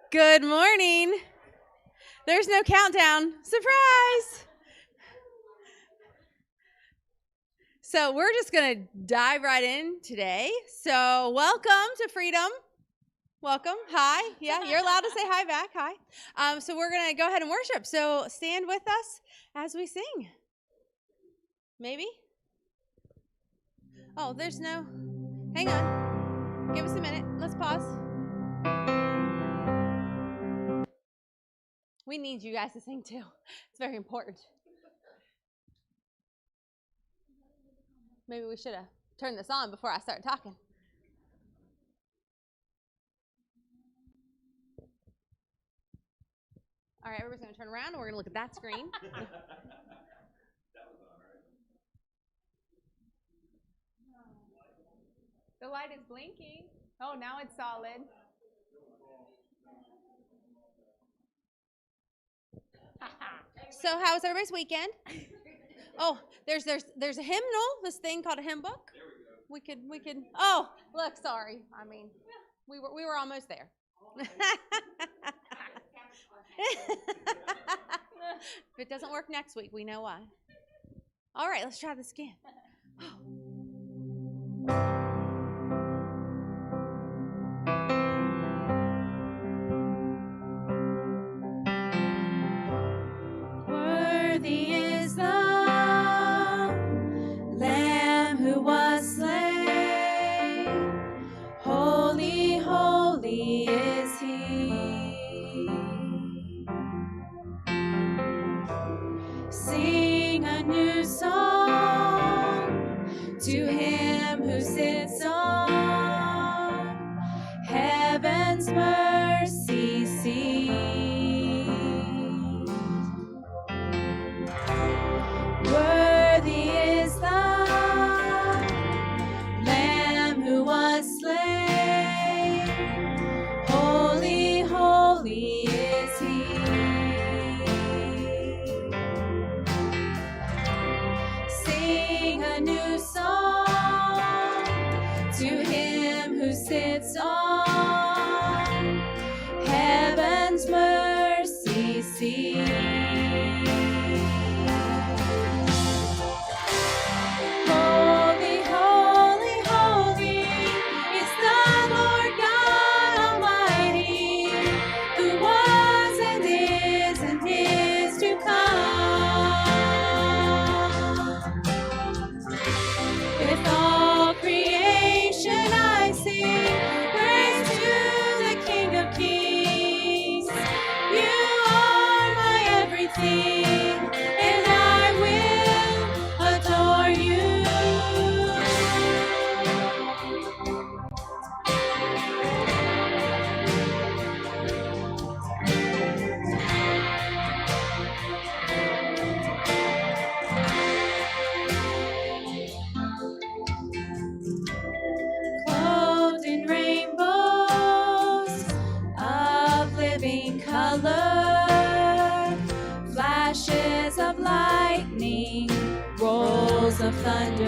Good morning. There's no countdown. Surprise! So we're just going to dive right in today. So welcome to Freedom. Welcome. Hi. Yeah, you're allowed to say hi back. Hi. So we're going to go ahead and worship. So stand with us as we sing. Maybe? Oh, there's no... Hang on. Give us a minute. Let's pause. We need you guys to sing too. It's very important. Maybe we should have turned this on before I start talking. All right, everybody's going to turn around and we're going to look at that screen. That was on, right? The light is blinking. Oh, now it's solid. So how was everybody's weekend? Oh, there's a hymnal, this thing called a hymn book. There we go. We could. Oh, look, sorry. I mean, we were almost there. If it doesn't work next week, we know why. All right, let's try this again. Worthy is the Lamb who was slain. Holy, holy is He. Sing a new song to Him who sits on heaven's mercy seat. Worthy is the Lamb who was slain. Holy, holy is He. Sing a new song to Him who sits on heaven's mercy seat. Holy, holy, holy is the Lord God Almighty, who was and is to come. With all creation I sing praise to the King of Kings. You are my everything, and I will adore you. Clothed in rainbows of living color, flashes of lightning, rolls of thunder.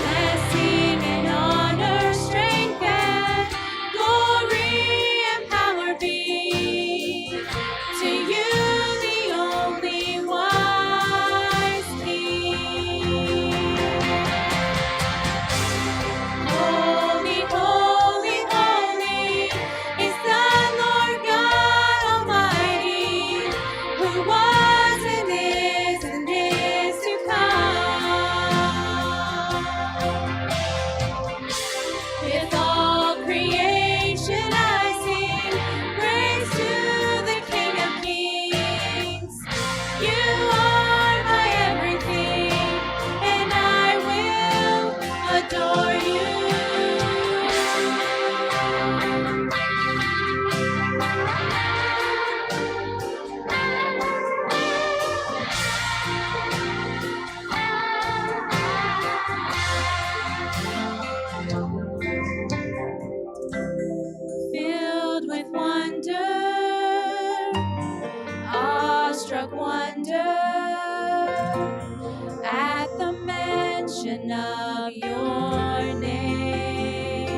Blessing and honor, strength and glory and power be to you, the only wise King. Holy, holy, holy is the Lord God Almighty, who was and is to come. With all creation I sing praise to the King of Kings. You are my everything, and I will adore you. Filled with wonder, awestruck wonder, at the mention of your name.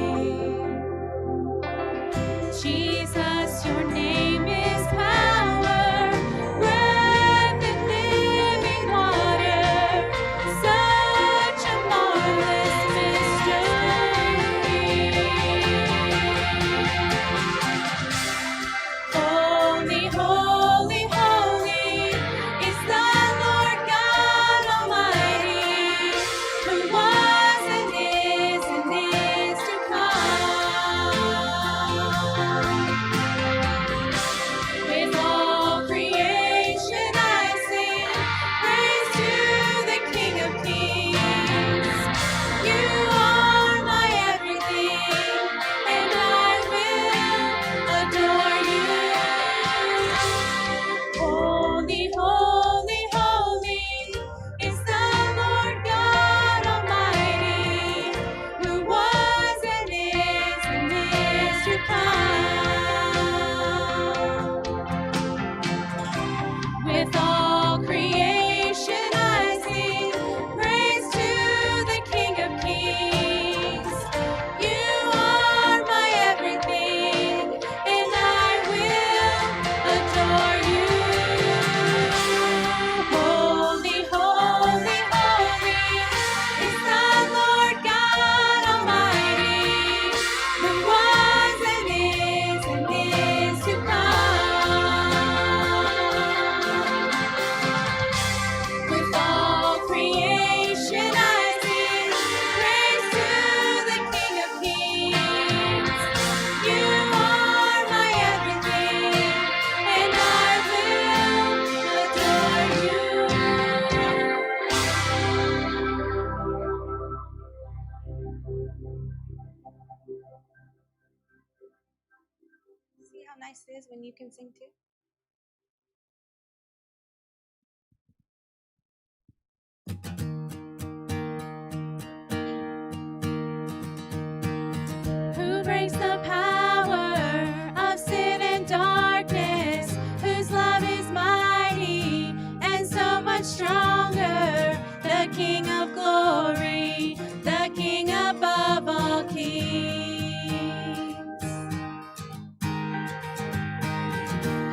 See how nice it is when you can sing too? Who breaks the power of sin and darkness, whose love is mighty and so much stronger, the King of glory, the King above all kings,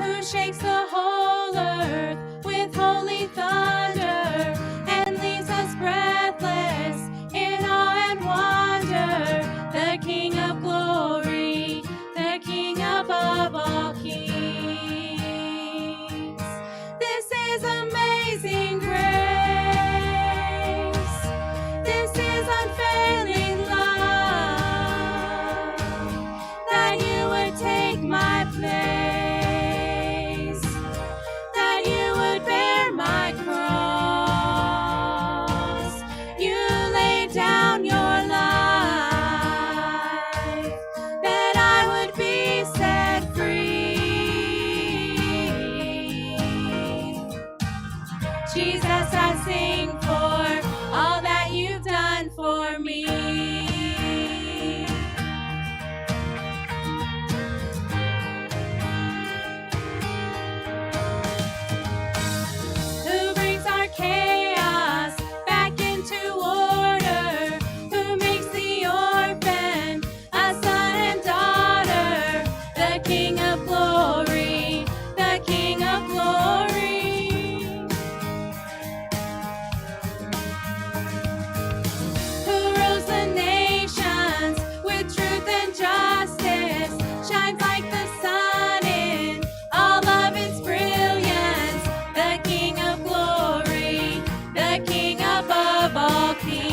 who shakes the whole earth with holy thunder and leaves us breathless in awe and wonder, the King of glory, the King above all kings. This is amazing grace. This is unfailing love, that you would take my place, that you would bear my cross. You laid down your life, that I would be set free. Jesus, I sing for all that you've done for me. Who brings our chaos back into order, who makes the orphan a son and daughter, the King of glory, the King of glory, who rules the nations with truth and justice, shines like the sun in all of its brilliance, the King of glory, the King above all kings.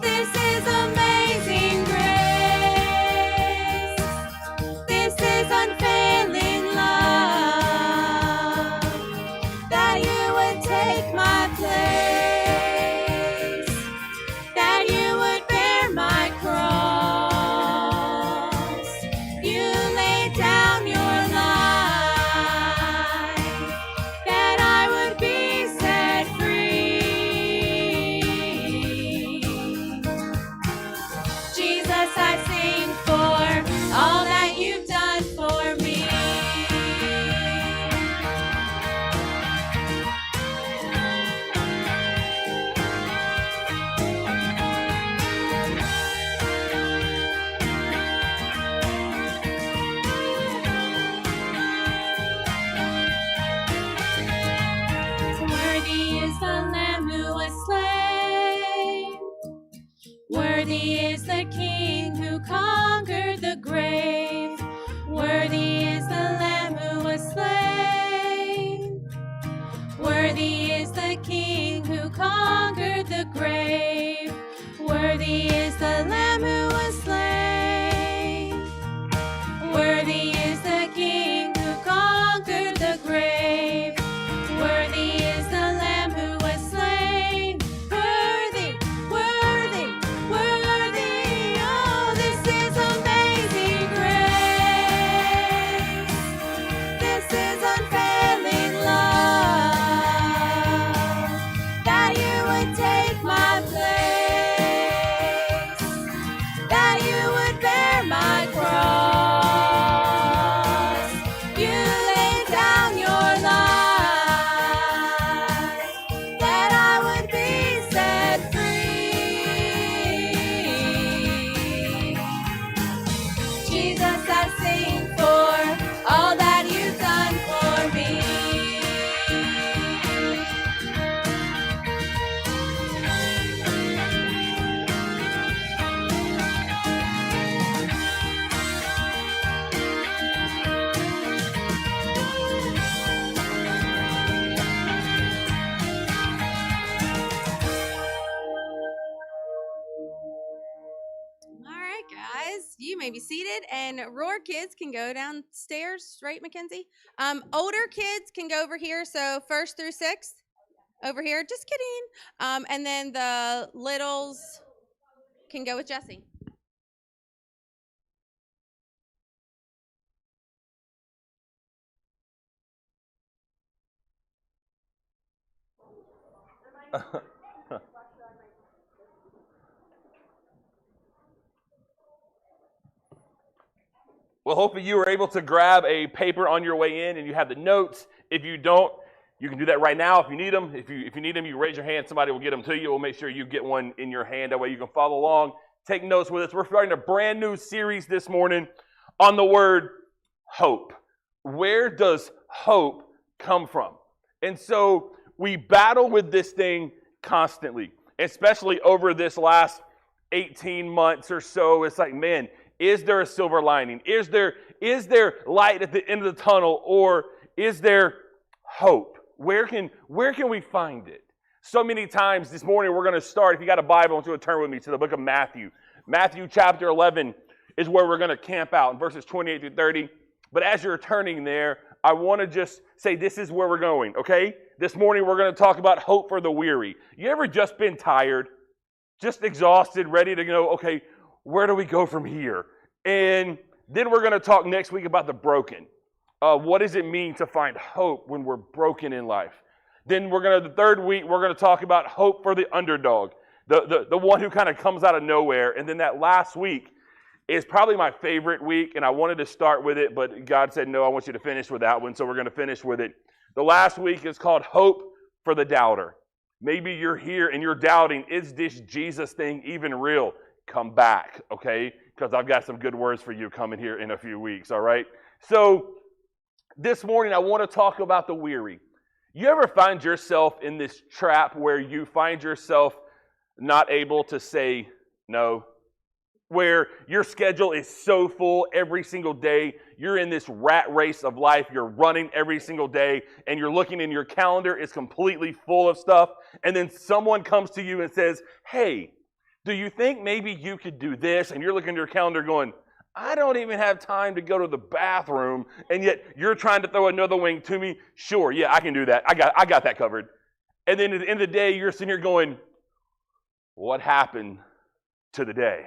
This is amazing grace. This is unfailing love, that you would take my place, that you would bear my cross. You laid down your life, that I would be set free. Jesus, I sing for all that you've done for me. Worthy is the Lamb who was slain. Worthy is the King who conquered the grave. Worthy is the Lamb who was slain. Worthy is the King who conquered the grave. Worthy is the Lamb who was slain. Worthy is the King who conquered the grave. Worthy is the Lamb who was slain. Worthy, worthy, worthy. Oh, this is you may be seated, and Roar kids can go downstairs, right, Mackenzie? Older kids can go over here, so 1st through 6th over here. Just kidding. And then the littles can go with Jesse. Well, hopefully you were able to grab a paper on your way in and you have the notes. If you don't, you can do that right now if you need them. If you need them, you raise your hand. Somebody will get them to you. We'll make sure you get one in your hand. That way you can follow along, take notes with us. We're starting a brand new series this morning on the word hope. Where does hope come from? And so we battle with this thing constantly, especially over this last 18 months or so. It's like, man, is there a silver lining? Is there light at the end of the tunnel, or is there hope? Where can we find it? So many times this morning we're going to start, if you got a Bible, I want you to turn with me to the book of Matthew. Matthew chapter 11 is where we're going to camp out in verses 28 through 30. But as you're turning there, I want to just say this is where we're going, okay? This morning we're going to talk about hope for the weary. You ever just been tired, just exhausted, ready to go, okay, where do we go from here? And then we're going to talk next week about the broken. What does it mean to find hope when we're broken in life? Then the third week, we're going to talk about hope for the underdog, the one who kind of comes out of nowhere. And then that last week is probably my favorite week, and I wanted to start with it, but God said, no, I want you to finish with that one, so we're going to finish with it. The last week is called Hope for the Doubter. Maybe you're here and you're doubting, is this Jesus thing even real? Come back, okay? Because I've got some good words for you coming here in a few weeks, all right? So this morning I want to talk about the weary. You ever find yourself in this trap where you find yourself not able to say no? Where your schedule is so full every single day, you're in this rat race of life, you're running every single day, and you're looking and your calendar is completely full of stuff, and then someone comes to you and says, hey, do you think maybe you could do this? And you're looking at your calendar going, I don't even have time to go to the bathroom, and yet you're trying to throw another wing to me. Sure, yeah, I can do that. I got that covered. And then at the end of the day, you're sitting here going, what happened to the day?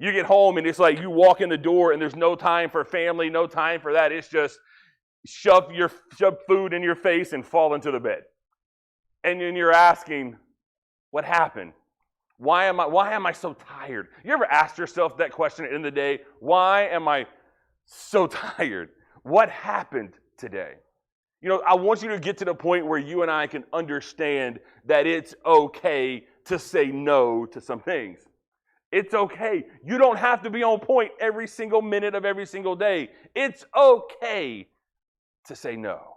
You get home and it's like you walk in the door and there's no time for family, no time for that. It's just shove food in your face and fall into the bed. And then you're asking, what happened? Why am I so tired? You ever asked yourself that question at the end of the day? Why am I so tired? What happened today? You know, I want you to get to the point where you and I can understand that it's okay to say no to some things. It's okay. You don't have to be on point every single minute of every single day. It's okay to say no.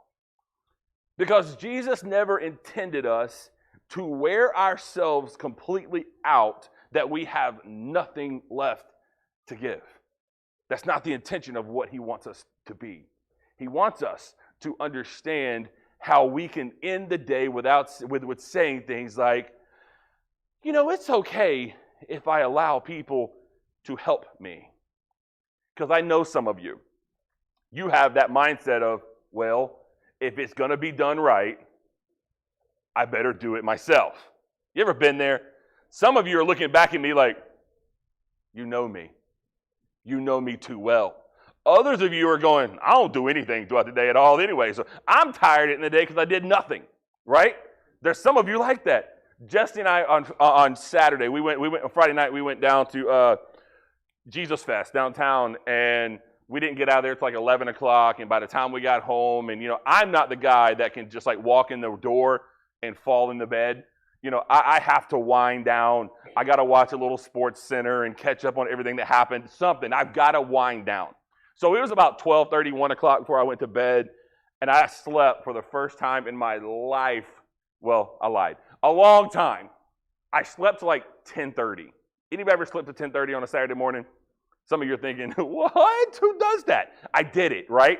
Because Jesus never intended us to wear ourselves completely out that we have nothing left to give. That's not the intention of what he wants us to be. He wants us to understand how we can end the day with saying things like, you know, it's okay if I allow people to help me. Because I know some of you have that mindset of, well, if it's going to be done right, I better do it myself. You ever been there? Some of you are looking back at me like, you know me. You know me too well. Others of you are going, I don't do anything throughout the day at all anyway, so I'm tired in the day because I did nothing, right? There's some of you like that. Jesse and I on Saturday, we went on Friday night, we went down to Jesus Fest downtown, and we didn't get out of there until like 11 o'clock, and by the time we got home, and you know, I'm not the guy that can just like walk in the door and fall in the bed. You know, I have to wind down. I got to watch a little Sports Center and catch up on everything that happened, something. I've got to wind down. So it was about 12:30, 1 o'clock before I went to bed, and I slept for the first time in my life. Well, I lied. A long time. I slept till like 10:30. Anybody ever slept to 10:30 on a Saturday morning? Some of you are thinking, what? Who does that? I did it, right?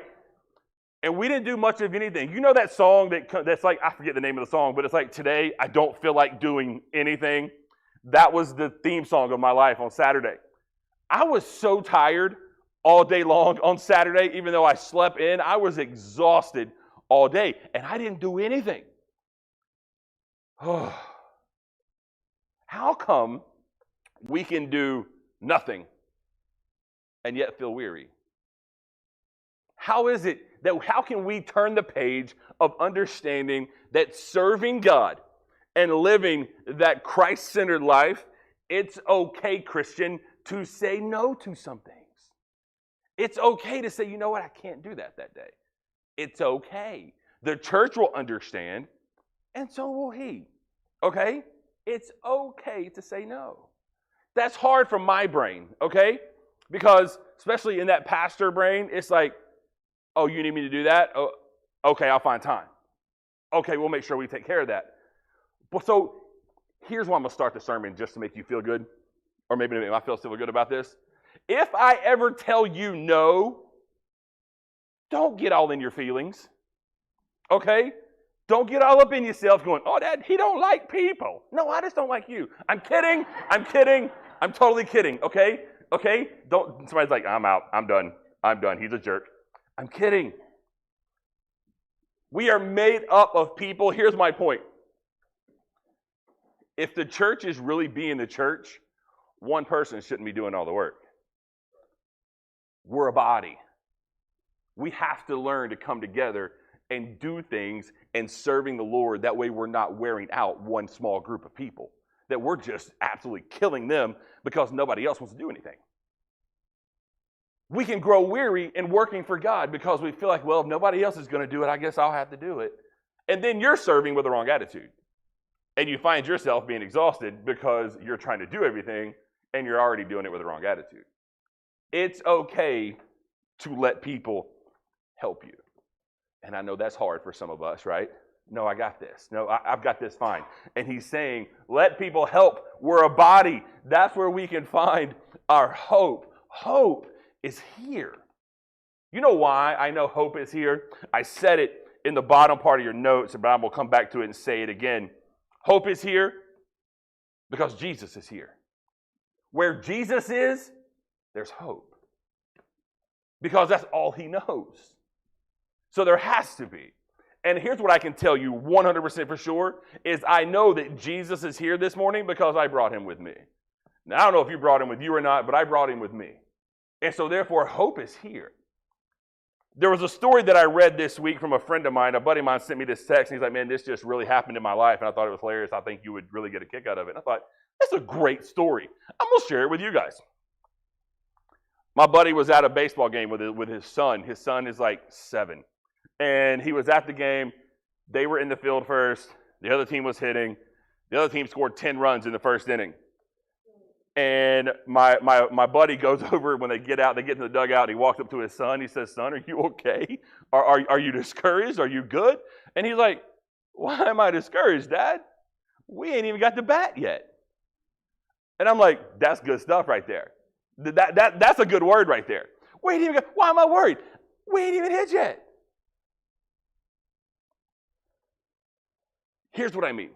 And we didn't do much of anything. You know that song that's like, I forget the name of the song, but it's like, today I don't feel like doing anything. That was the theme song of my life on Saturday. I was so tired all day long on Saturday, even though I slept in. I was exhausted all day, and I didn't do anything. How come we can do nothing and yet feel weary? How is it that, how can we turn the page of understanding that serving God and living that Christ-centered life, it's okay, Christian, to say no to some things. It's okay to say, you know what, I can't do that day. It's okay. The church will understand, and so will he. Okay? It's okay to say no. That's hard for my brain, okay? Because, especially in that pastor brain, it's like, oh, you need me to do that? Oh, okay, I'll find time. Okay, we'll make sure we take care of that. But so, here's why I'm going to start the sermon, just to make you feel good, or maybe to make myself feel good about this. If I ever tell you no, don't get all in your feelings, okay? Don't get all up in yourself going, oh, Dad, he don't like people. No, I just don't like you. I'm kidding. I'm totally kidding, okay? Okay? Don't, somebody's like, I'm out. I'm done. He's a jerk. I'm kidding. We are made up of people. Here's my point. If the church is really being the church, one person shouldn't be doing all the work. We're a body. We have to learn to come together and do things and serving the Lord. That way we're not wearing out one small group of people. That we're just absolutely killing them because nobody else wants to do anything. We can grow weary in working for God because we feel like, well, if nobody else is going to do it, I guess I'll have to do it. And then you're serving with the wrong attitude. And you find yourself being exhausted because you're trying to do everything and you're already doing it with the wrong attitude. It's okay to let people help you. And I know that's hard for some of us, right? No, I got this. No, I've got this fine. And he's saying, let people help. We're a body. That's where we can find our hope. Hope is here. You know why I know hope is here? I said it in the bottom part of your notes, but I'm going to come back to it and say it again. Hope is here because Jesus is here. Where Jesus is, there's hope. Because that's all he knows. So there has to be. And here's what I can tell you 100% for sure, is I know that Jesus is here this morning because I brought him with me. Now, I don't know if you brought him with you or not, but I brought him with me. And so therefore, hope is here. There was a story that I read this week from a friend of mine. A buddy of mine sent me this text, and he's like, man, this just really happened in my life, and I thought it was hilarious. I think you would really get a kick out of it. And I thought, that's a great story. I'm going to share it with you guys. My buddy was at a baseball game with his son. His son is like 7. And he was at the game. They were in the field first. The other team was hitting. The other team scored 10 runs in the first inning. And my buddy goes over when they get out. They get to the dugout. He walks up to his son. He says, son, are you okay? Are you discouraged? Are you good? And he's like, why am I discouraged, Dad? We ain't even got the bat yet. And I'm like, that's good stuff right there. That's a good word right there. We ain't even got, why am I worried? We ain't even hit yet. Here's what I mean.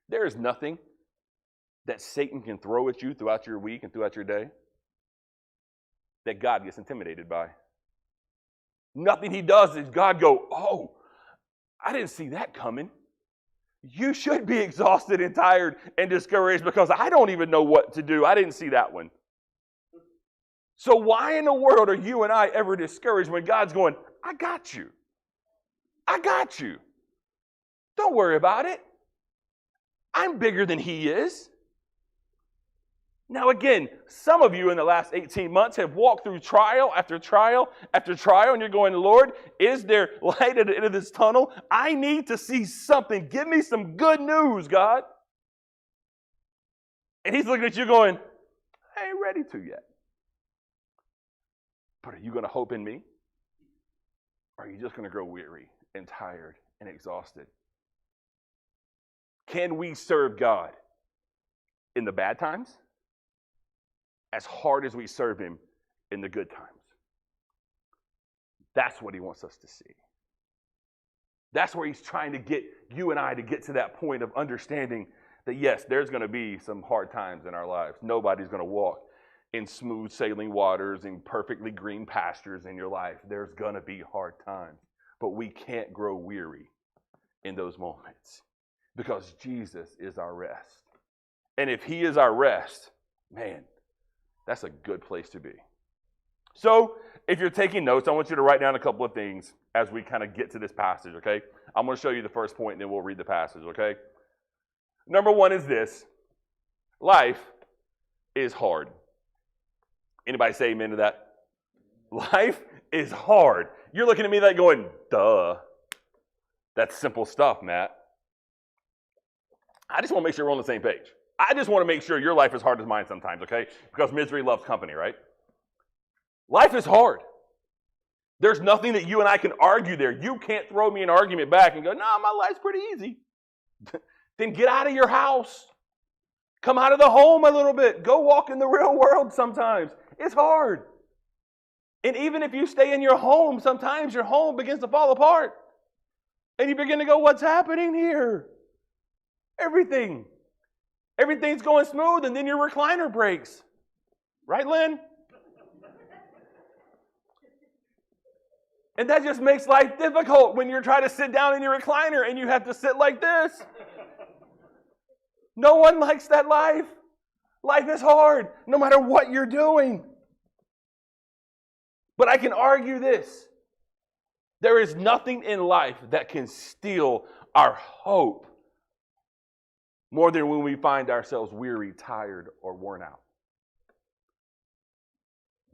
There is nothing that Satan can throw at you throughout your week and throughout your day that God gets intimidated by. Nothing he does is God go, oh, I didn't see that coming. You should be exhausted and tired and discouraged because I don't even know what to do. I didn't see that one. So why in the world are you and I ever discouraged when God's going, I got you. I got you. Don't worry about it. I'm bigger than he is. Now again, some of you in the last 18 months have walked through trial after trial after trial, and you're going, Lord, is there light at the end of this tunnel? I need to see something. Give me some good news, God. And he's looking at you going, I ain't ready to yet. But are you going to hope in me? Or are you just going to grow weary and tired and exhausted? Can we serve God in the bad times as hard as we serve him in the good times? That's what he wants us to see. That's where he's trying to get you and I to get to that point of understanding that, yes, there's going to be some hard times in our lives. Nobody's going to walk in smooth sailing waters and perfectly green pastures in your life. There's going to be hard times. But we can't grow weary in those moments because Jesus is our rest. And if he is our rest, man, that's a good place to be. So if you're taking notes, I want you to write down a couple of things as we kind of get to this passage, okay? I'm going to show you the first point, and then we'll read the passage, okay? Number one is this. Life is hard. Anybody say amen to that? Life is hard. You're looking at me like going, duh. That's simple stuff, Matt. I just want to make sure we're on the same page. I just want to make sure your life is hard as mine sometimes, okay? Because misery loves company, right? Life is hard. There's nothing that you and I can argue there. You can't throw me an argument back and go, no, my life's pretty easy. Then get out of your house. Come out of the home a little bit. Go walk in the real world sometimes. It's hard. And even if you stay in your home, sometimes your home begins to fall apart. And you begin to go, what's happening here? Everything's going smooth, and then your recliner breaks. Right, Lynn? And that just makes life difficult when you're trying to sit down in your recliner and you have to sit like this. No one likes that life. Life is hard, no matter what you're doing. But I can argue this. There is nothing in life that can steal our hope more than when we find ourselves weary, tired, or worn out.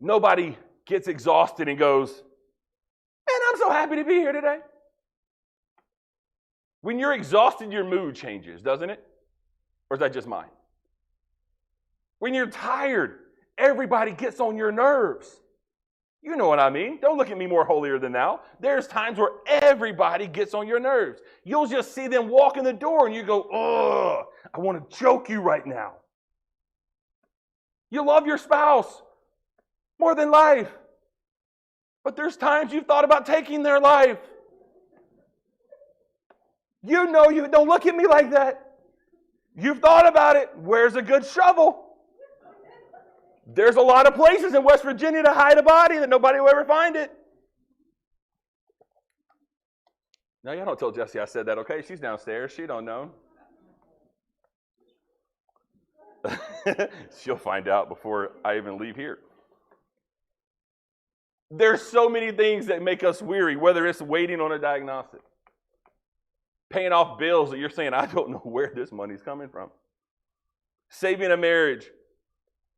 Nobody gets exhausted and goes, man, I'm so happy to be here today. When you're exhausted, your mood changes, doesn't it? Or is that just mine? When you're tired, everybody gets on your nerves. You know what I mean. Don't look at me more holier than thou. There's times where everybody gets on your nerves. You'll just see them walk in the door and you go, ugh, I want to choke you right now. You love your spouse more than life. But there's times you've thought about taking their life. You know you don't look at me like that. You've thought about it. Where's a good shovel? There's a lot of places in West Virginia to hide a body that nobody will ever find it. No, y'all don't tell Jessie I said that, okay? She's downstairs. She don't know. She'll find out before I even leave here. There's so many things that make us weary, whether it's waiting on a diagnosis, paying off bills that you're saying, I don't know where this money's coming from, saving a marriage,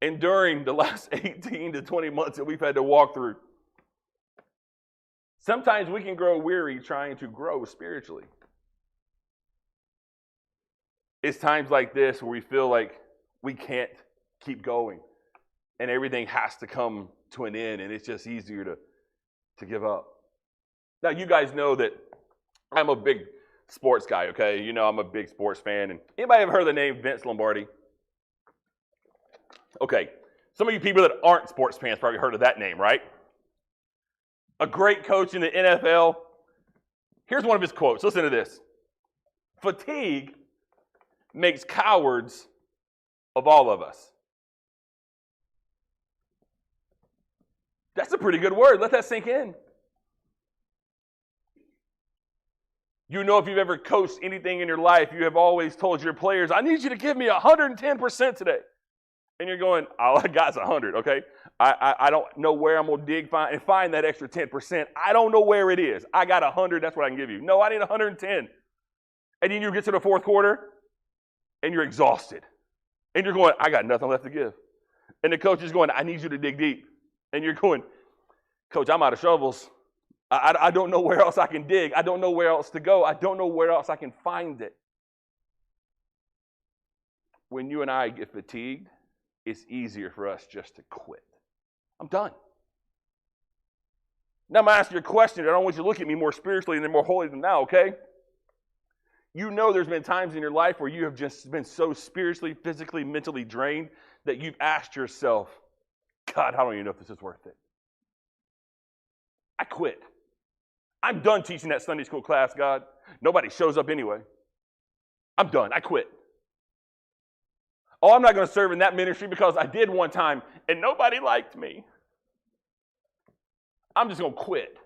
enduring the last 18 to 20 months that we've had to walk through. Sometimes we can grow weary trying to grow spiritually. It's times like this where we feel like we can't keep going and everything has to come to an end and it's just easier to give up. Now, you guys know that I'm a big sports guy, okay? You know I'm a big sports fan. And anybody ever heard of the name Vince Lombardi? Okay, some of you people that aren't sports fans probably heard of that name, right? A great coach in the NFL. Here's one of his quotes. Listen to this. Fatigue makes cowards of all of us. That's a pretty good word. Let that sink in. You know, if you've ever coached anything in your life, you have always told your players, I need you to give me 110% today. And you're going, all I got is 100, okay? I don't know where I'm going to dig and find that extra 10%. I don't know where it is. I got 100, that's what I can give you. No, I need 110. And then you get to the fourth quarter, and you're exhausted. And you're going, I got nothing left to give. And the coach is going, I need you to dig deep. And you're going, Coach, I'm out of shovels. I don't know where else I can dig. I don't know where else to go. I don't know where else I can find it. When you and I get fatigued, it's easier for us just to quit. I'm done. Now I'm going to ask you a question. I don't want you to look at me more spiritually and more holy than now, okay? You know there's been times in your life where you have just been so spiritually, physically, mentally drained that you've asked yourself, God, I don't even know if this is worth it. I quit. I'm done teaching that Sunday school class, God. Nobody shows up anyway. I'm done. I quit. Oh, I'm not going to serve in that ministry because I did one time and nobody liked me. I'm just going to quit.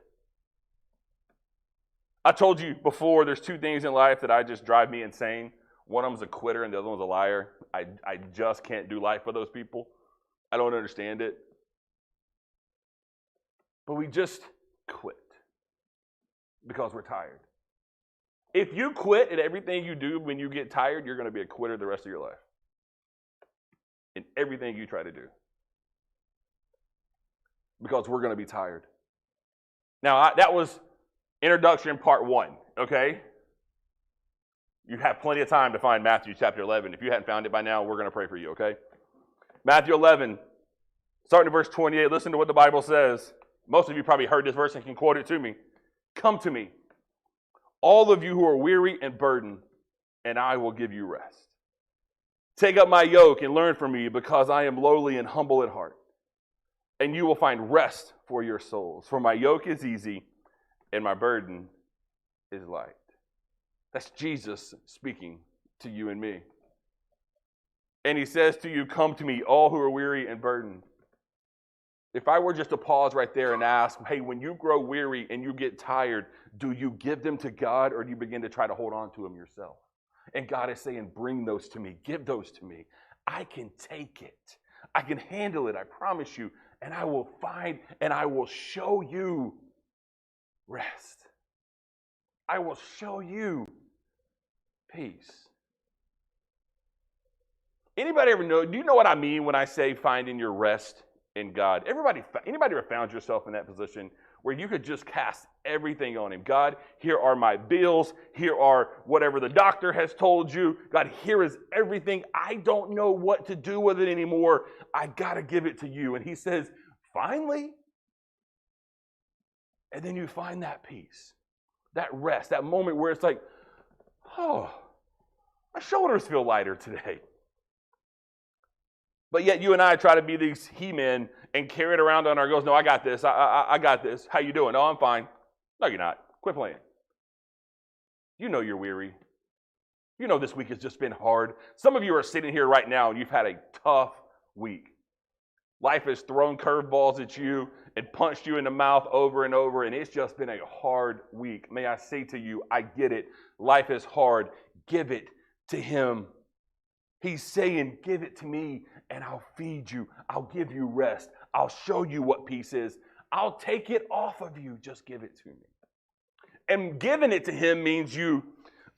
I told you before, there's two things in life that I just drive me insane. One of them's a quitter and the other one's a liar. I just can't do life with those people. I don't understand it. But we just quit because we're tired. If you quit at everything you do when you get tired, you're going to be a quitter the rest of your life. In everything you try to do. Because we're going to be tired. Now, that was introduction part 1, okay? You have plenty of time to find Matthew chapter 11. If you hadn't found it by now, we're going to pray for you, okay? Matthew 11, starting at verse 28, listen to what the Bible says. Most of you probably heard this verse and can quote it to me. Come to me, all of you who are weary and burdened, and I will give you rest. Take up my yoke and learn from me, because I am lowly and humble at heart, and you will find rest for your souls. For my yoke is easy, and my burden is light. That's Jesus speaking to you and me. And he says to you, come to me, all who are weary and burdened. If I were just to pause right there and ask, hey, when you grow weary and you get tired, do you give them to God or do you begin to try to hold on to them yourself? And God is saying, bring those to me. Give those to me. I can take it. I can handle it, I promise you. And I will find and I will show you rest. I will show you peace. Anybody ever know, do you know what I mean when I say finding your rest in God? Anybody ever found yourself in that position where you could just cast everything on him? God, here are my bills. Here are whatever the doctor has told you. God, here is everything. I don't know what to do with it anymore. I got to give it to you. And he says, finally. And then you find that peace, that rest, that moment where it's like, oh, my shoulders feel lighter today. But yet you and I try to be these he-men and carry it around on our goals. No, I got this. I got this. How you doing? Oh, I'm fine. No, you're not. Quit playing. You know you're weary. You know this week has just been hard. Some of you are sitting here right now and you've had a tough week. Life has thrown curveballs at you and punched you in the mouth over and over, and it's just been a hard week. May I say to you, I get it. Life is hard. Give it to him. He's saying, give it to me and I'll feed you. I'll give you rest. I'll show you what peace is. I'll take it off of you. Just give it to me. And giving it to him means you,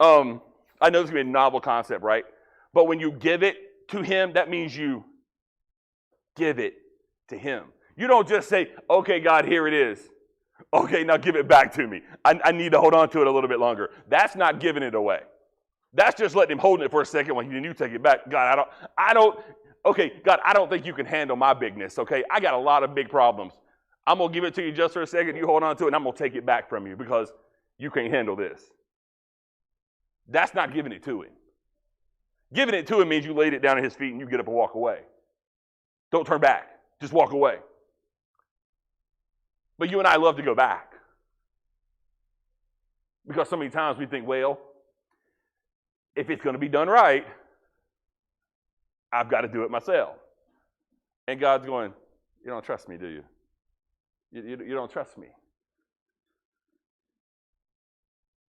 I know this is going to be a novel concept, right? But when you give it to him, that means you give it to him. You don't just say, okay, God, here it is. Okay, now give it back to me. I need to hold on to it a little bit longer. That's not giving it away. That's just letting him hold it for a second when you take it back. God, okay, God, I don't think you can handle my bigness, okay? I got a lot of big problems. I'm going to give it to you just for a second. You hold on to it, and I'm going to take it back from you because you can't handle this. That's not giving it to him. Giving it to him means you laid it down at his feet and you get up and walk away. Don't turn back. Just walk away. But you and I love to go back. Because so many times we think, well, if it's going to be done right, I've got to do it myself. And God's going, you don't trust me, do you? You don't trust me.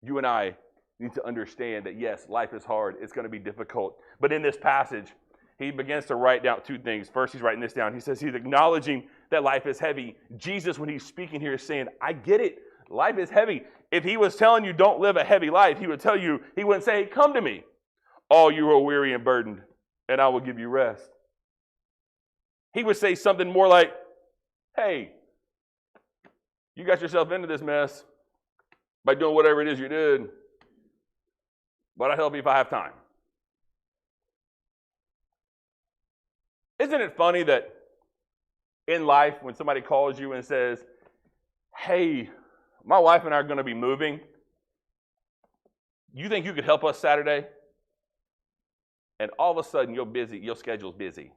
You and I need to understand that, yes, life is hard. It's going to be difficult. But in this passage, he begins to write down two things. First, he's writing this down. He says he's acknowledging that life is heavy. Jesus, when he's speaking here, is saying, I get it. Life is heavy. If he was telling you don't live a heavy life, he would tell you, he wouldn't say, hey, come to me, all you who are weary and burdened, and I will give you rest. He would say something more like, hey, you got yourself into this mess by doing whatever it is you did, but I'll help you if I have time. Isn't it funny that in life, when somebody calls you and says, hey, my wife and I are going to be moving. You think you could help us Saturday? And all of a sudden, you're busy. Your schedule's busy.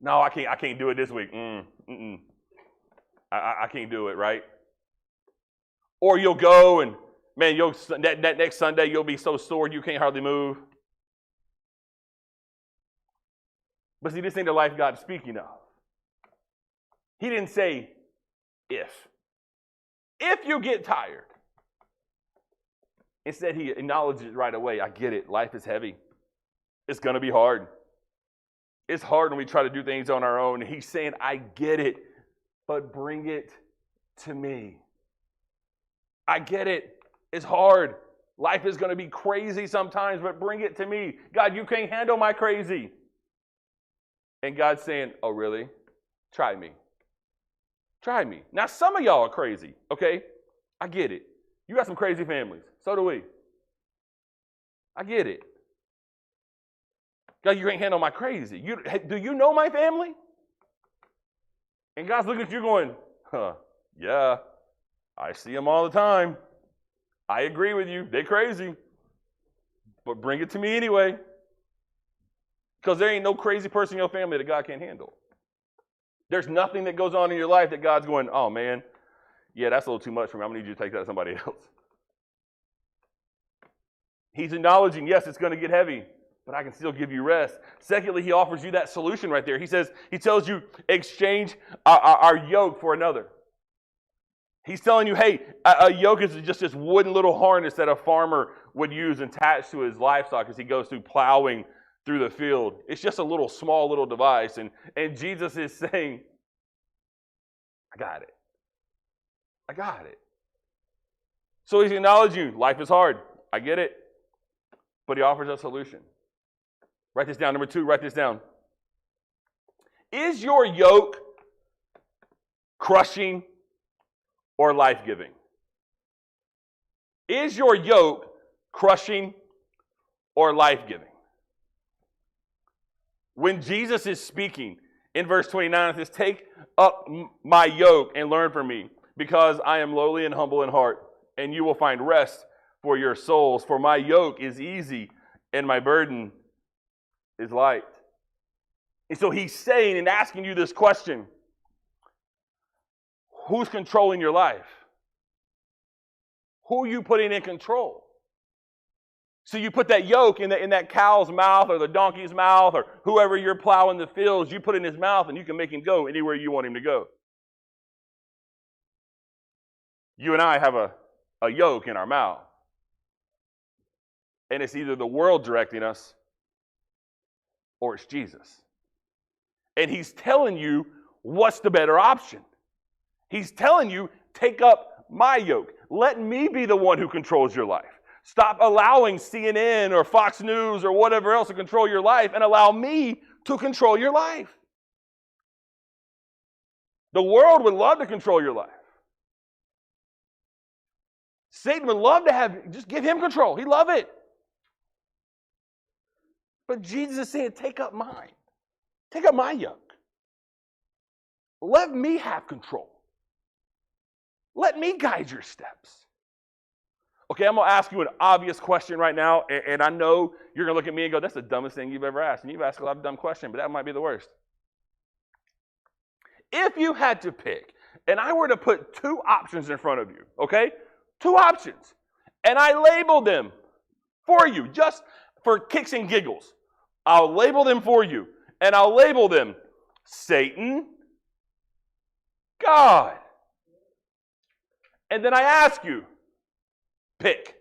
No, I can't do it this week. I can't do it, right? Or you'll go and, man, that next Sunday, you'll be so sore you can't hardly move. But see, this ain't the life God's speaking of. He didn't say if. If you get tired. Instead, he acknowledges it right away. I get it. Life is heavy. It's going to be hard. It's hard when we try to do things on our own. He's saying, I get it, but bring it to me. I get it. It's hard. Life is going to be crazy sometimes, but bring it to me. God, you can't handle my crazy. And God's saying, oh, really? Try me. Try me. Now, some of y'all are crazy, okay? I get it. You got some crazy families. So do we. I get it. God, you can't handle my crazy. Do you know my family? And God's looking at you going, yeah, I see them all the time. I agree with you. They're crazy. But bring it to me anyway. Because there ain't no crazy person in your family that God can't handle. There's nothing that goes on in your life that God's going, oh man, yeah, that's a little too much for me. I'm going to need you to take that to somebody else. He's acknowledging, yes, it's going to get heavy, but I can still give you rest. Secondly, he offers you that solution right there. He tells you, exchange our yoke for another. He's telling you, hey, a yoke is just this wooden little harness that a farmer would use attached to his livestock as he goes through plowing through the field. It's just a small little device. And Jesus is saying, I got it. I got it. So he's acknowledging life is hard. I get it. But he offers a solution. Write this down. Number 2, write this down. Is your yoke crushing or life-giving? Is your yoke crushing or life-giving? When Jesus is speaking in verse 29, it says, take up my yoke and learn from me, because I am lowly and humble in heart, and you will find rest for your souls. For my yoke is easy and my burden is light. And so he's saying and asking you this question. Who's controlling your life? Who are you putting in control? So you put that yoke in that cow's mouth or the donkey's mouth or whoever you're plowing the fields, you put in his mouth and you can make him go anywhere you want him to go. You and I have a yoke in our mouth. And it's either the world directing us or it's Jesus. And he's telling you what's the better option. He's telling you, take up my yoke. Let me be the one who controls your life. Stop allowing CNN or Fox News or whatever else to control your life and allow me to control your life. The world would love to control your life. Satan would love to just give him control. He'd love it. But Jesus is saying, take up mine. Take up my yoke. Let me have control. Let me guide your steps. Okay, I'm going to ask you an obvious question right now, and I know you're going to look at me and go, that's the dumbest thing you've ever asked. And you've asked a lot of dumb questions, but that might be the worst. If you had to pick, and I were to put 2 options in front of you, okay? 2 options. And I labeled them for you, just for kicks and giggles. I'll label them for you. And I'll label them Satan, God. And then I ask you, pick.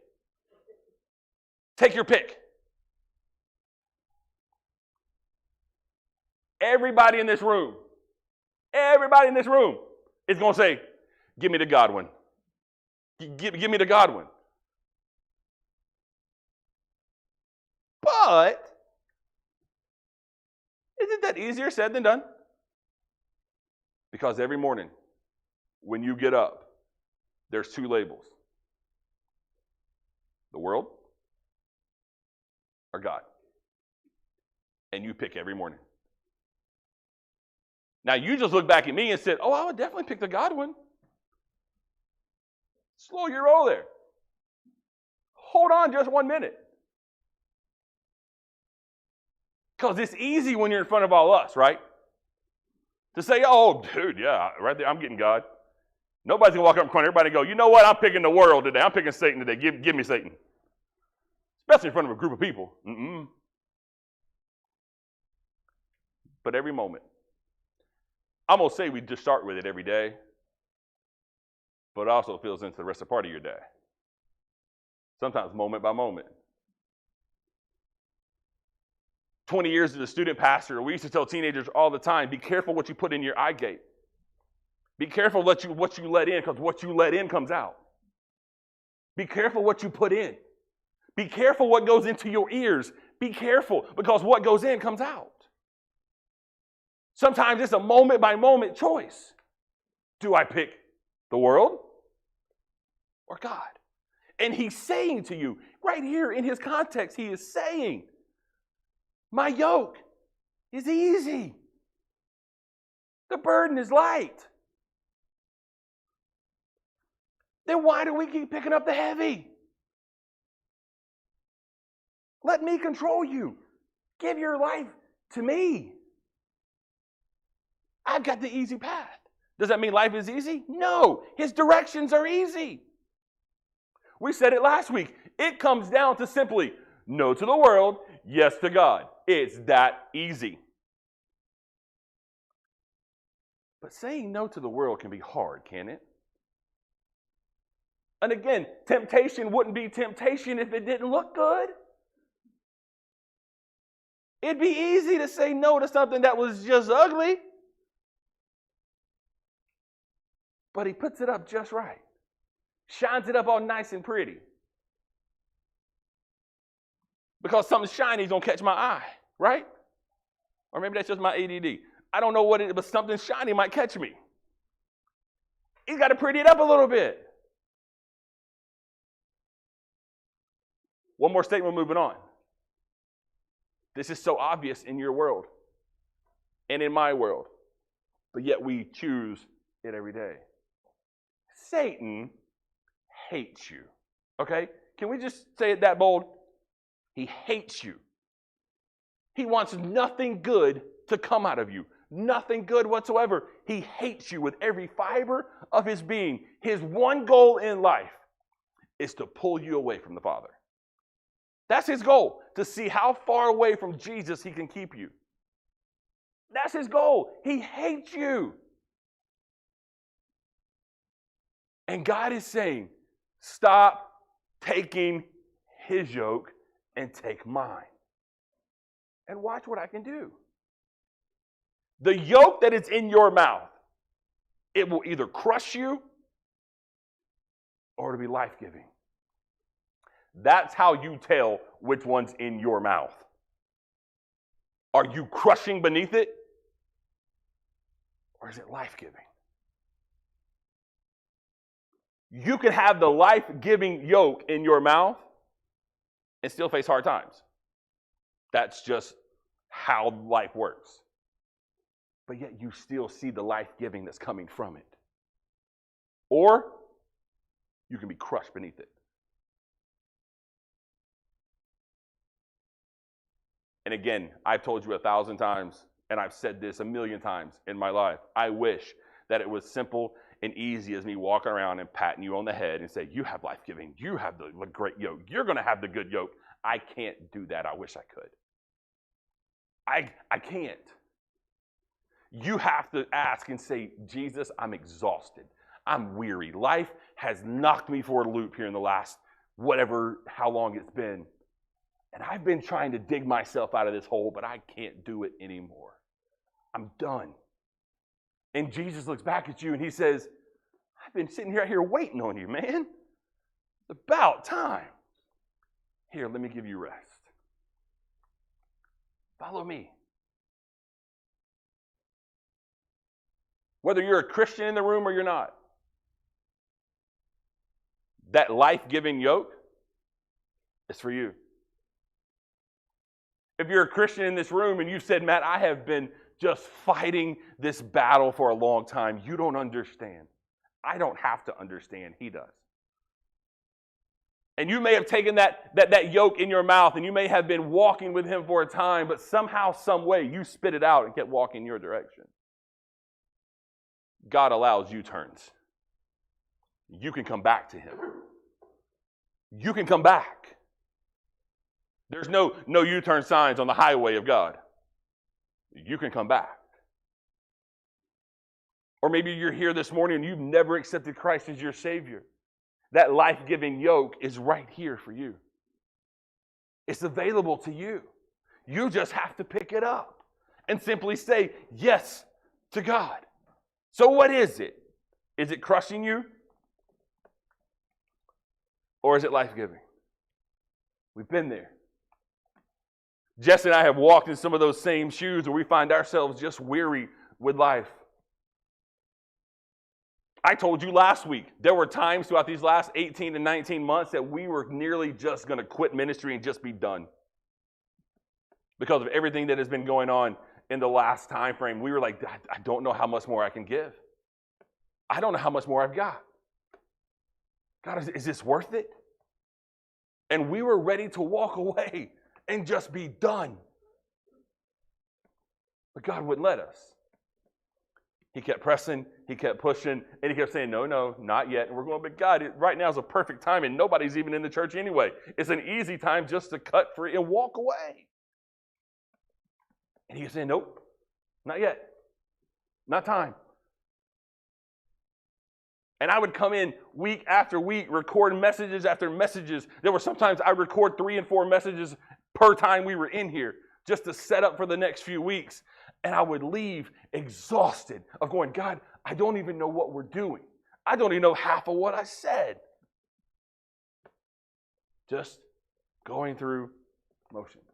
Take your pick. Everybody in this room is going to say, give me the God one. Give me the God one. But, isn't that easier said than done? Because every morning, when you get up, there's 2 labels. The world or God. And you pick every morning. Now, you just look back at me and said, oh, I would definitely pick the God one. Slow your roll there. Hold on just 1 minute. Because it's easy when you're in front of all us, right? To say, oh, dude, yeah, right there, I'm getting God. Nobody's going to walk up in front of everybody and go, you know what, I'm picking the world today. I'm picking Satan today. Give me Satan. Especially in front of a group of people. but every moment. I'm going to say we just start with it every day, but it also fills into the rest of part of your day. Sometimes moment by moment. 20 years as a student pastor, we used to tell teenagers all the time, be careful what you put in your eye gate. Be careful what you let in, because what you let in comes out. Be careful what you put in. Be careful what goes into your ears. Be careful, because what goes in comes out. Sometimes it's a moment by moment choice. Do I pick the world or God? And he's saying to you, right here in his context, he is saying, my yoke is easy. The burden is light. Then why do we keep picking up the heavy? Let me control you. Give your life to me. I've got the easy path. Does that mean life is easy? No. His directions are easy. We said it last week. It comes down to simply no to the world, yes to God. It's that easy. But saying no to the world can be hard, can it? And again, temptation wouldn't be temptation if it didn't look good. It'd be easy to say no to something that was just ugly. But he puts it up just right. Shines it up all nice and pretty. Because something shiny is going to catch my eye, right? Or maybe that's just my ADD. I don't know what it is, but something shiny might catch me. He's got to pretty it up a little bit. One more statement, moving on. This is so obvious in your world and in my world, but yet we choose it every day. Satan hates you. Okay? Can we just say it that bold? He hates you. He wants nothing good to come out of you. Nothing good whatsoever. He hates you with every fiber of his being. His one goal in life is to pull you away from the Father. That's his goal, to see how far away from Jesus he can keep you. That's his goal. He hates you. And God is saying, stop taking his yoke and take mine. And watch what I can do. The yoke that is in your mouth, it will either crush you or it'll be life-giving. That's how you tell which one's in your mouth. Are you crushing beneath it? Or is it life-giving? You can have the life-giving yoke in your mouth and still face hard times. That's just how life works. But yet you still see the life-giving that's coming from it. Or you can be crushed beneath it. And again, I've told you 1,000 times, and I've said this 1,000,000 times in my life. I wish that it was simple and easy as me walking around and patting you on the head and say, you have life-giving. You have the great yoke. You're going to have the good yoke. I can't do that. I wish I could. I can't. You have to ask and say, Jesus, I'm exhausted. I'm weary. Life has knocked me for a loop here in the last how long it's been. And I've been trying to dig myself out of this hole, but I can't do it anymore. I'm done. And Jesus looks back at you and he says, I've been sitting right here waiting on you, man. It's about time. Here, let me give you rest. Follow me. Whether you're a Christian in the room or you're not, that life-giving yoke is for you. If you're a Christian in this room and you said, Matt, I have been just fighting this battle for a long time, you don't understand. I don't have to understand. He does. And you may have taken that yoke in your mouth and you may have been walking with him for a time, but somehow, some way, you spit it out and kept walking your direction. God allows U-turns. You can come back to him. You can come back. There's no U-turn signs on the highway of God. you can come back. Or maybe you're here this morning and you've never accepted Christ as your Savior. That life-giving yoke is right here for you. It's available to you. You just have to pick it up and simply say yes to God. So what is it? Is it crushing you? Or is it life-giving? We've been there. Jess and I have walked in some of those same shoes where we find ourselves just weary with life. I told you last week, there were times throughout these last 18 to 19 months that we were nearly just going to quit ministry and just be done. Because of everything that has been going on in the last time frame. We were like, I don't know how much more I can give. I don't know how much more I've got. God, is this worth it? And we were ready to walk away and just be done. But God wouldn't let us. He kept pressing, he kept pushing, and he kept saying, no, not yet. And we're going, but God, right now is a perfect time, and nobody's even in the church anyway. It's an easy time just to cut free and walk away. And he was saying, nope, not yet. Not time. And I would come in week after week, record messages after messages. There were sometimes I record 3 and 4 messages per time we were in here just to set up for the next few weeks. And I would leave exhausted of going, God, I don't even know what we're doing. I don't even know half of what I said. Just going through motions.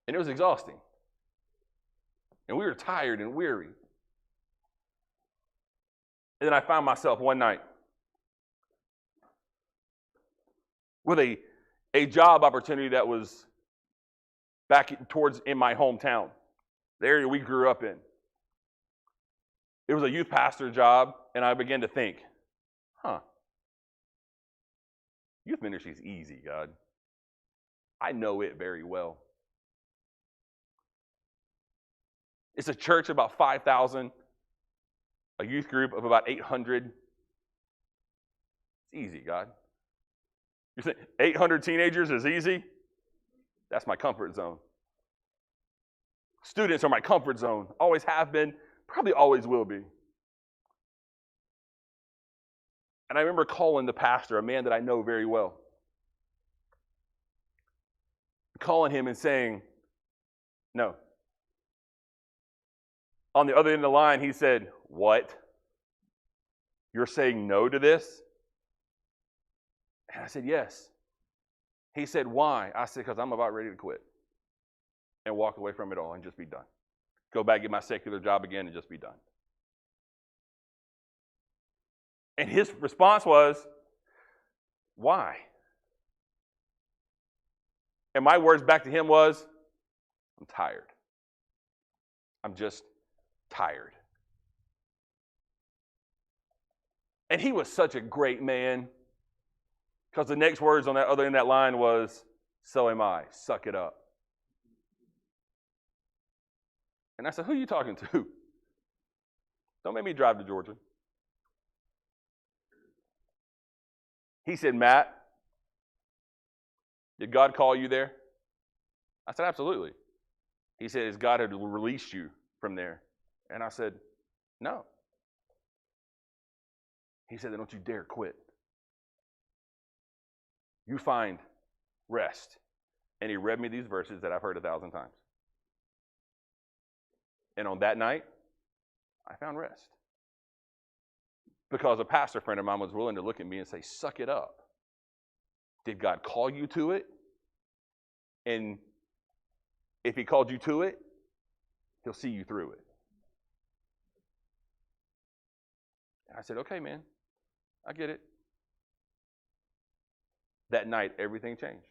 And it was exhausting. And we were tired and weary. And then I found myself one night with a job opportunity that was back towards in my hometown, the area we grew up in. It was a youth pastor job, and I began to think, youth ministry is easy, God. I know it very well. It's a church of about 5,000, a youth group of about 800. It's easy, God. You think 800 teenagers is easy? That's my comfort zone. Students are my comfort zone. Always have been, probably always will be. And I remember calling the pastor, a man that I know very well. Calling him and saying, no. On the other end of the line, he said, what? You're saying no to this? And I said, yes. He said, why? I said, because I'm about ready to quit and walk away from it all and just be done. Go back, get my secular job again and just be done. And his response was, why? And my words back to him was, I'm tired. I'm just tired. And he was such a great man. Because the next words on that other end of that line was, so am I. Suck it up. And I said, who are you talking to? Don't make me drive to Georgia. He said, Matt, did God call you there? I said, absolutely. He said, has God had released you from there? And I said, no. He said, then don't you dare quit. You find rest. And he read me these verses that I've heard 1,000 times. And on that night, I found rest. Because a pastor friend of mine was willing to look at me and say, suck it up. Did God call you to it? And if he called you to it, he'll see you through it. And I said, okay, man, I get it. That night, everything changed.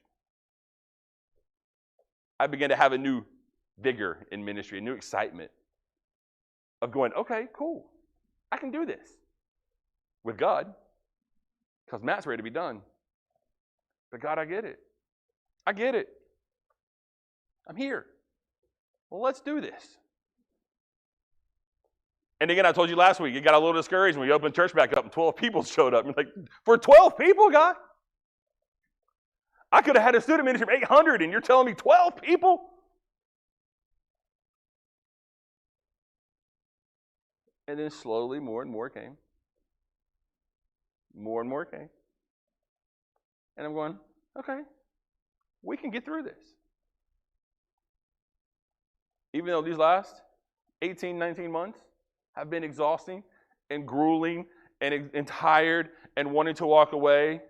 I began to have a new vigor in ministry, a new excitement of going, okay, cool. I can do this with God because Matt's ready to be done. But God, I get it. I get it. I'm here. Well, let's do this. And again, I told you last week, it got a little discouraged when we opened church back up and 12 people showed up. You're like, for 12 people, God? I could have had a student ministry of 800 and you're telling me 12 people? And then slowly more and more came. More and more came. And I'm going, okay, we can get through this. Even though these last 18, 19 months have been exhausting and grueling and tired and wanting to walk away,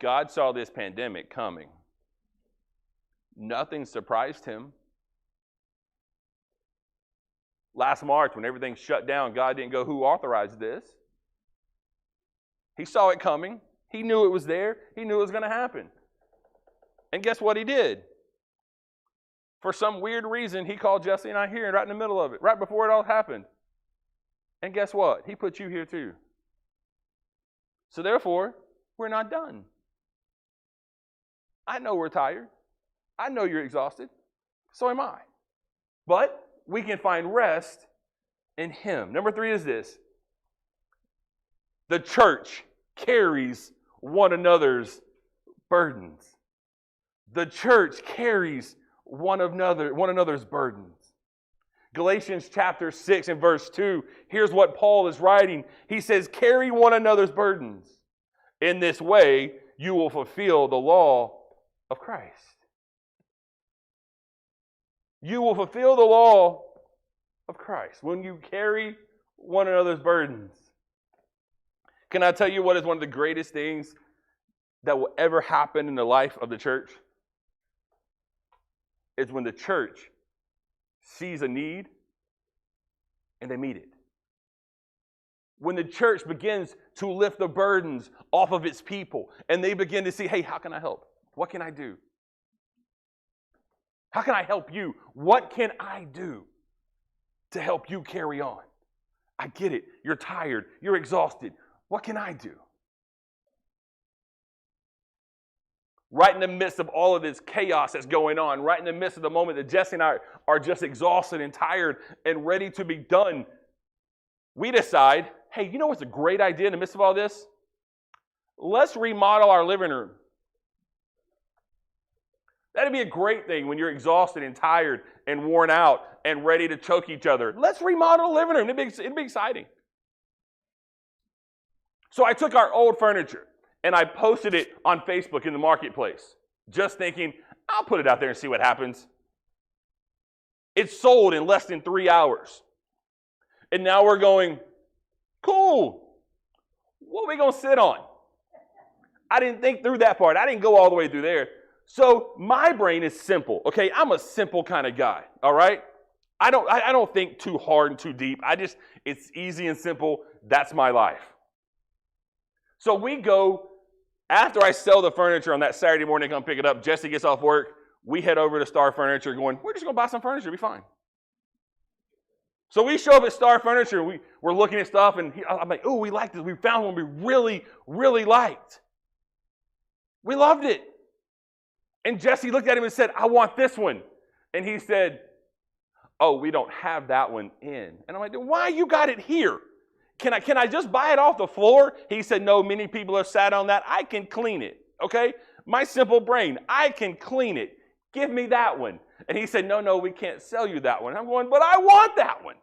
God saw this pandemic coming. Nothing surprised him. Last March, when everything shut down, God didn't go, who authorized this? He saw it coming. He knew it was there. He knew it was going to happen. And guess what he did? For some weird reason, he called Jesse and I here right in the middle of it, right before it all happened. And guess what? He put you here too. So therefore, we're not done. I know we're tired. I know you're exhausted. So am I. But we can find rest in him. Number 3 is this. The church carries one another's burdens. The church carries one another's burdens. Galatians chapter 6 and verse 2, here's what Paul is writing. He says, carry one another's burdens. In this way, you will fulfill the law of Christ. You will fulfill the law of Christ when you carry one another's burdens. Can I tell you what is one of the greatest things that will ever happen in the life of the church? Is when the church sees a need and they meet it. When the church begins to lift the burdens off of its people and they begin to see, hey, how can I help? What can I do? How can I help you? What can I do to help you carry on? I get it. You're tired. You're exhausted. What can I do? Right in the midst of all of this chaos that's going on, right in the midst of the moment that Jesse and I are just exhausted and tired and ready to be done, we decide, hey, you know what's a great idea in the midst of all this? Let's remodel our living room. That'd be a great thing when you're exhausted and tired and worn out and ready to choke each other. Let's remodel the living room. It'd be exciting. So I took our old furniture and I posted it on Facebook in the marketplace, just thinking, I'll put it out there and see what happens. It sold in less than 3 hours. And now we're going, cool. What are we going to sit on? I didn't think through that part. I didn't go all the way through there. So my brain is simple, okay? I'm a simple kind of guy, all right? I don't think too hard and too deep. It's easy and simple. That's my life. So we go, after I sell the furniture on that Saturday morning, come pick it up, Jesse gets off work, we head over to Star Furniture going, we're just going to buy some furniture, it'll be fine. So we show up at Star Furniture, we're looking at stuff, and I'm like, oh, we like this. We found one we really, really liked. We loved it. And Jesse looked at him and said, I want this one. And he said, oh, we don't have that one in. And I'm like, why you got it here? Can I just buy it off the floor? He said, no, many people have sat on that. I can clean it, okay? My simple brain, I can clean it. Give me that one. And he said, no, we can't sell you that one. I'm going, but I want that one.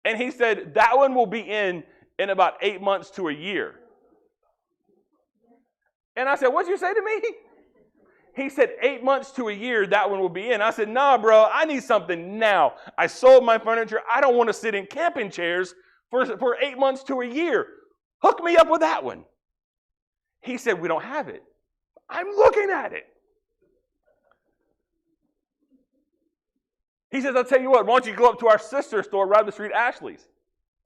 And he said, that one will be in about 8 months to a year. And I said, what'd you say to me? He said, 8 months to a year, that one will be in. I said, nah, bro, I need something now. I sold my furniture. I don't want to sit in camping chairs for 8 months to a year. Hook me up with that one. He said, we don't have it. I'm looking at it. He says, I'll tell you what, why don't you go up to our sister store right up the street, Ashley's.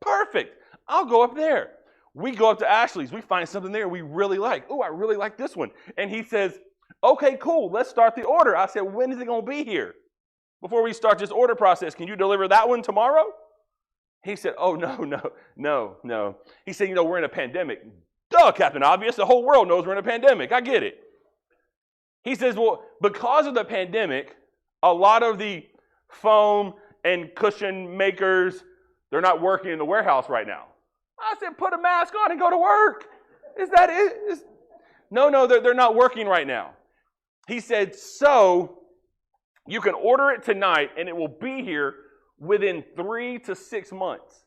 Perfect. I'll go up there. We go up to Ashley's. We find something there we really like. Oh, I really like this one. And he says, okay, cool, let's start the order. I said, when is it going to be here? Before we start this order process, can you deliver that one tomorrow? He said, oh, no. He said, we're in a pandemic. Duh, Captain Obvious, the whole world knows we're in a pandemic. I get it. He says, well, because of the pandemic, a lot of the foam and cushion makers, they're not working in the warehouse right now. I said, put a mask on and go to work. Is that it? No, they're not working right now. He said, so you can order it tonight and it will be here within 3 to 6 months.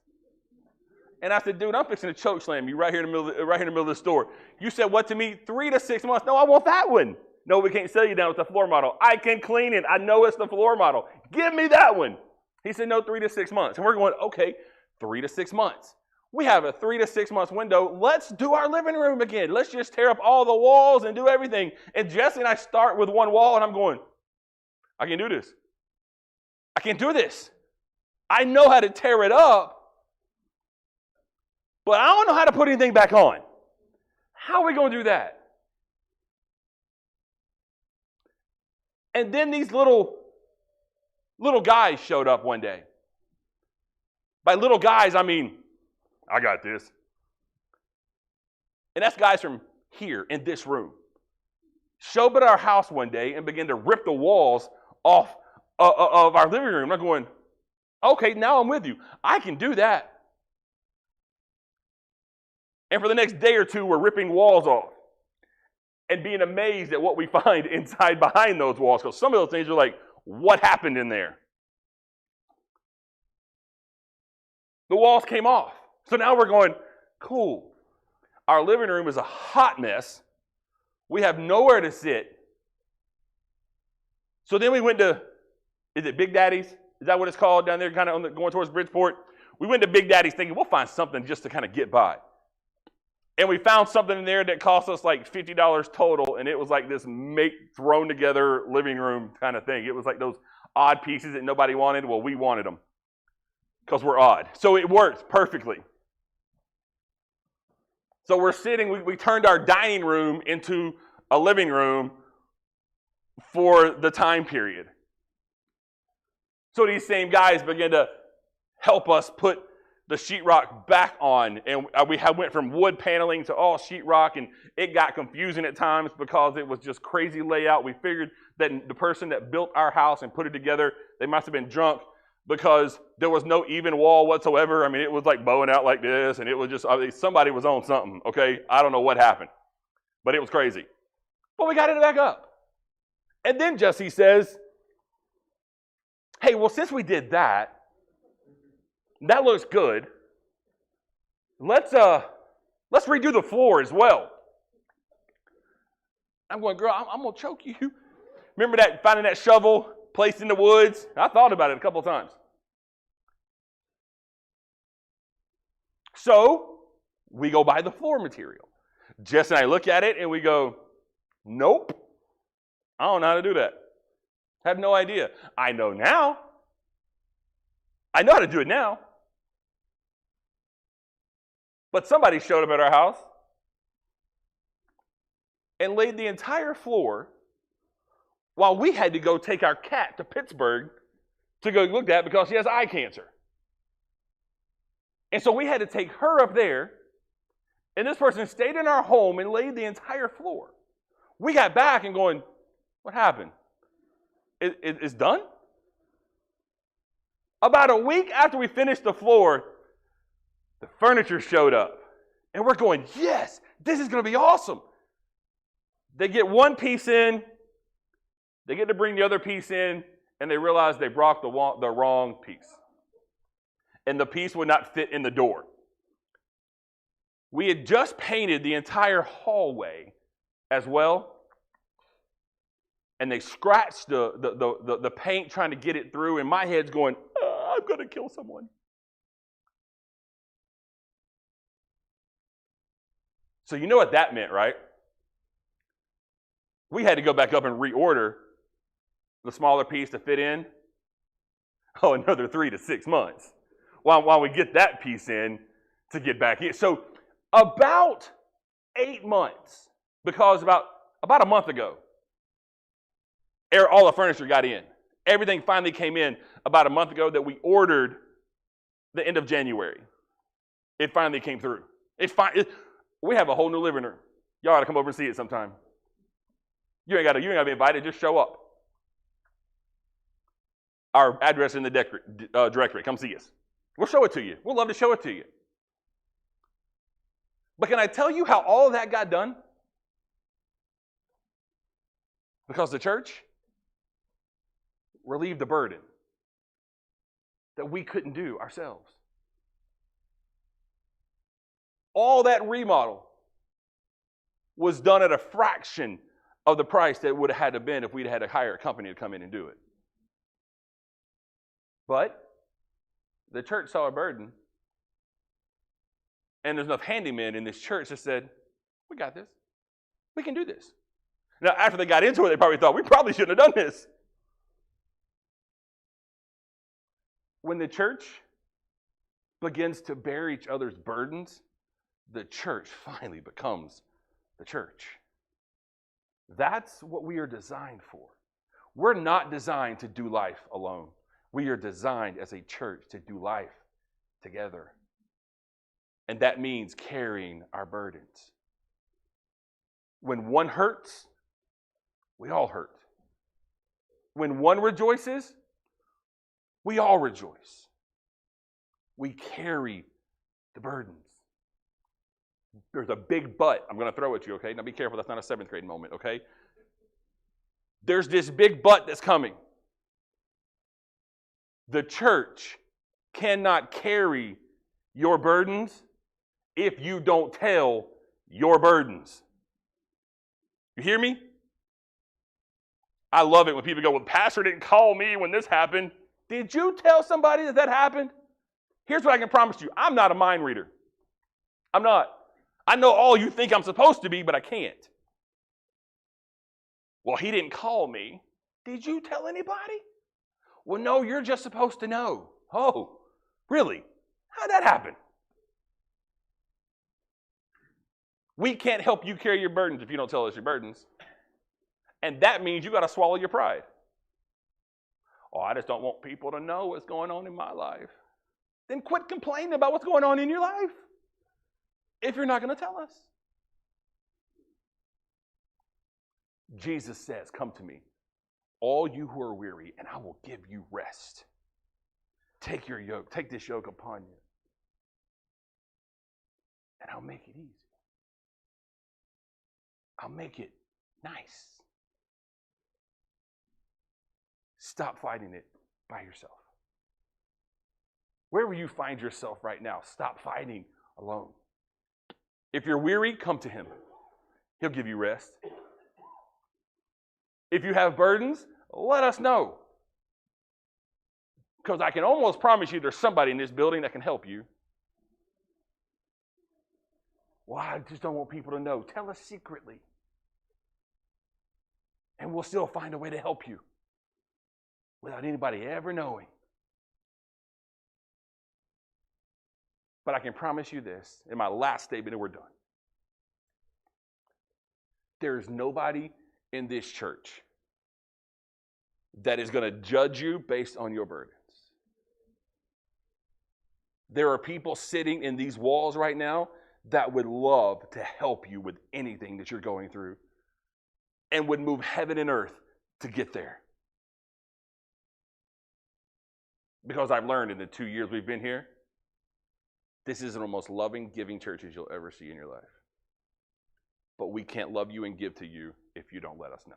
And I said, dude, I'm fixing to choke slam you right here in the middle of the store. You said what to me? 3 to 6 months. No, I want that one. No, we can't sell you down with the floor model. I can clean it. I know it's the floor model. Give me that one. He said, no, 3 to 6 months. And we're going, okay, 3 to 6 months. We have a 3 to 6 months window. Let's do our living room again. Let's just tear up all the walls and do everything. And Jesse and I start with one wall, and I'm going, I can do this. I can do this. I know how to tear it up, but I don't know how to put anything back on. How are we going to do that? And then these little guys showed up one day. By little guys, I mean, I got this. And that's guys from here in this room. Showed up at our house one day and began to rip the walls off of our living room. I'm going, okay, now I'm with you. I can do that. And for the next day or two, we're ripping walls off and being amazed at what we find inside behind those walls. Because some of those things are like, what happened in there? The walls came off. So now we're going, cool. Our living room is a hot mess. We have nowhere to sit. So then we went to, is it Big Daddy's? Is that what it's called down there, kind of going towards Bridgeport? We went to Big Daddy's thinking we'll find something just to kind of get by. And we found something in there that cost us like $50 total, and it was like this thrown together living room kind of thing. It was like those odd pieces that nobody wanted. Well, we wanted them because we're odd. So it worked perfectly. So we're sitting, we turned our dining room into a living room for the time period. So these same guys began to help us put the sheetrock back on, and we went from wood paneling to all sheetrock, and it got confusing at times because it was just crazy layout. We figured that the person that built our house and put it together, they must have been drunk because there was no even wall whatsoever. I mean, it was like bowing out like this, and it was just, somebody was on something, okay? I don't know what happened, but it was crazy. But we got it back up. And then Jesse says, hey, well, since we did that, that looks good. Let's redo the floor as well. I'm going, girl, I'm going to choke you. Remember that, finding that shovel placed in the woods? I thought about it a couple of times. So we go buy the floor material. Jess and I look at it and we go, nope. I don't know how to do that. I have no idea. I know now. I know how to do it now. But somebody showed up at our house and laid the entire floor while we had to go take our cat to Pittsburgh to go look at because she has eye cancer. And so we had to take her up there, and this person stayed in our home and laid the entire floor. We got back and going, what happened? It's done? About a week after we finished the floor, the furniture showed up. And we're going, yes, this is going to be awesome. They get one piece in, they get to bring the other piece in, and they realize they brought the wrong piece. And the piece would not fit in the door. We had just painted the entire hallway as well. And they scratched the paint trying to get it through, and my head's going, I'm going to kill someone. So you know what that meant, right? We had to go back up and reorder the smaller piece to fit in. Oh, another 3 to 6 months while we get that piece in to get back in. So about 8 months, because about a month ago, all the furniture got in. Everything finally came in about a month ago that we ordered the end of January. It finally came through. We have a whole new living room. Y'all ought to come over and see it sometime. You ain't got to be invited. Just show up. Our address in the directory. Come see us. We'll show it to you. We'll love to show it to you. But can I tell you how all of that got done? Because the church relieved the burden that we couldn't do ourselves. All that remodel was done at a fraction of the price that it would have had to been if we'd had to hire a company to come in and do it. But the church saw a burden, and there's enough handymen in this church that said, we got this. We can do this. Now, after they got into it, they probably thought, we probably shouldn't have done this. When the church begins to bear each other's burdens, the church finally becomes the church. That's what we are designed for. We're not designed to do life alone. We are designed as a church to do life together. And that means carrying our burdens. When one hurts, we all hurt. When one rejoices, we all rejoice. We carry the burdens. There's a big but I'm going to throw at you, okay? Now be careful, that's not a 7th grade moment, okay? There's this big but that's coming. The church cannot carry your burdens if you don't tell your burdens. You hear me? I love it when people go, well, the pastor didn't call me when this happened. Did you tell somebody that happened? Here's what I can promise you. I'm not a mind reader. I'm not. I know all you think I'm supposed to be, but I can't. Well, he didn't call me. Did you tell anybody? Well, no, you're just supposed to know. Oh, really? How'd that happen? We can't help you carry your burdens if you don't tell us your burdens. And that means you got to swallow your pride. Oh, I just don't want people to know what's going on in my life. Then quit complaining about what's going on in your life if you're not going to tell us. Jesus says, come to me, all you who are weary, and I will give you rest. Take your yoke, take this yoke upon you, and I'll make it easy. I'll make it nice. Stop fighting it by yourself. Wherever you find yourself right now, stop fighting alone. If you're weary, come to him. He'll give you rest. If you have burdens, let us know. Because I can almost promise you there's somebody in this building that can help you. Well, I just don't want people to know. Tell us secretly. And we'll still find a way to help you without anybody ever knowing. But I can promise you this, in my last statement, and we're done. There's nobody in this church that is going to judge you based on your burdens. There are people sitting in these walls right now that would love to help you with anything that you're going through and would move heaven and earth to get there. Because I've learned in the 2 years we've been here, this is the most loving, giving churches you'll ever see in your life. But we can't love you and give to you if you don't let us know.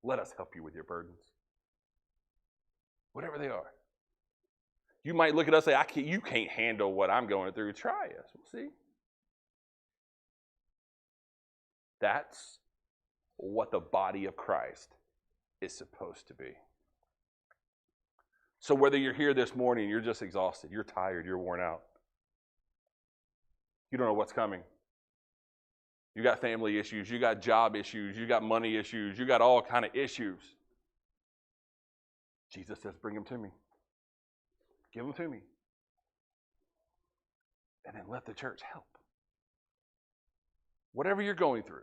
Let us help you with your burdens. Whatever they are. You might look at us and say, you can't handle what I'm going through. Try us. We'll see. That's what the body of Christ is supposed to be. So whether you're here this morning, you're just exhausted, you're tired, you're worn out, you don't know what's coming. You got family issues, you got job issues, you got money issues, you got all kind of issues. Jesus says, bring them to me. Give them to me. And then let the church help. Whatever you're going through,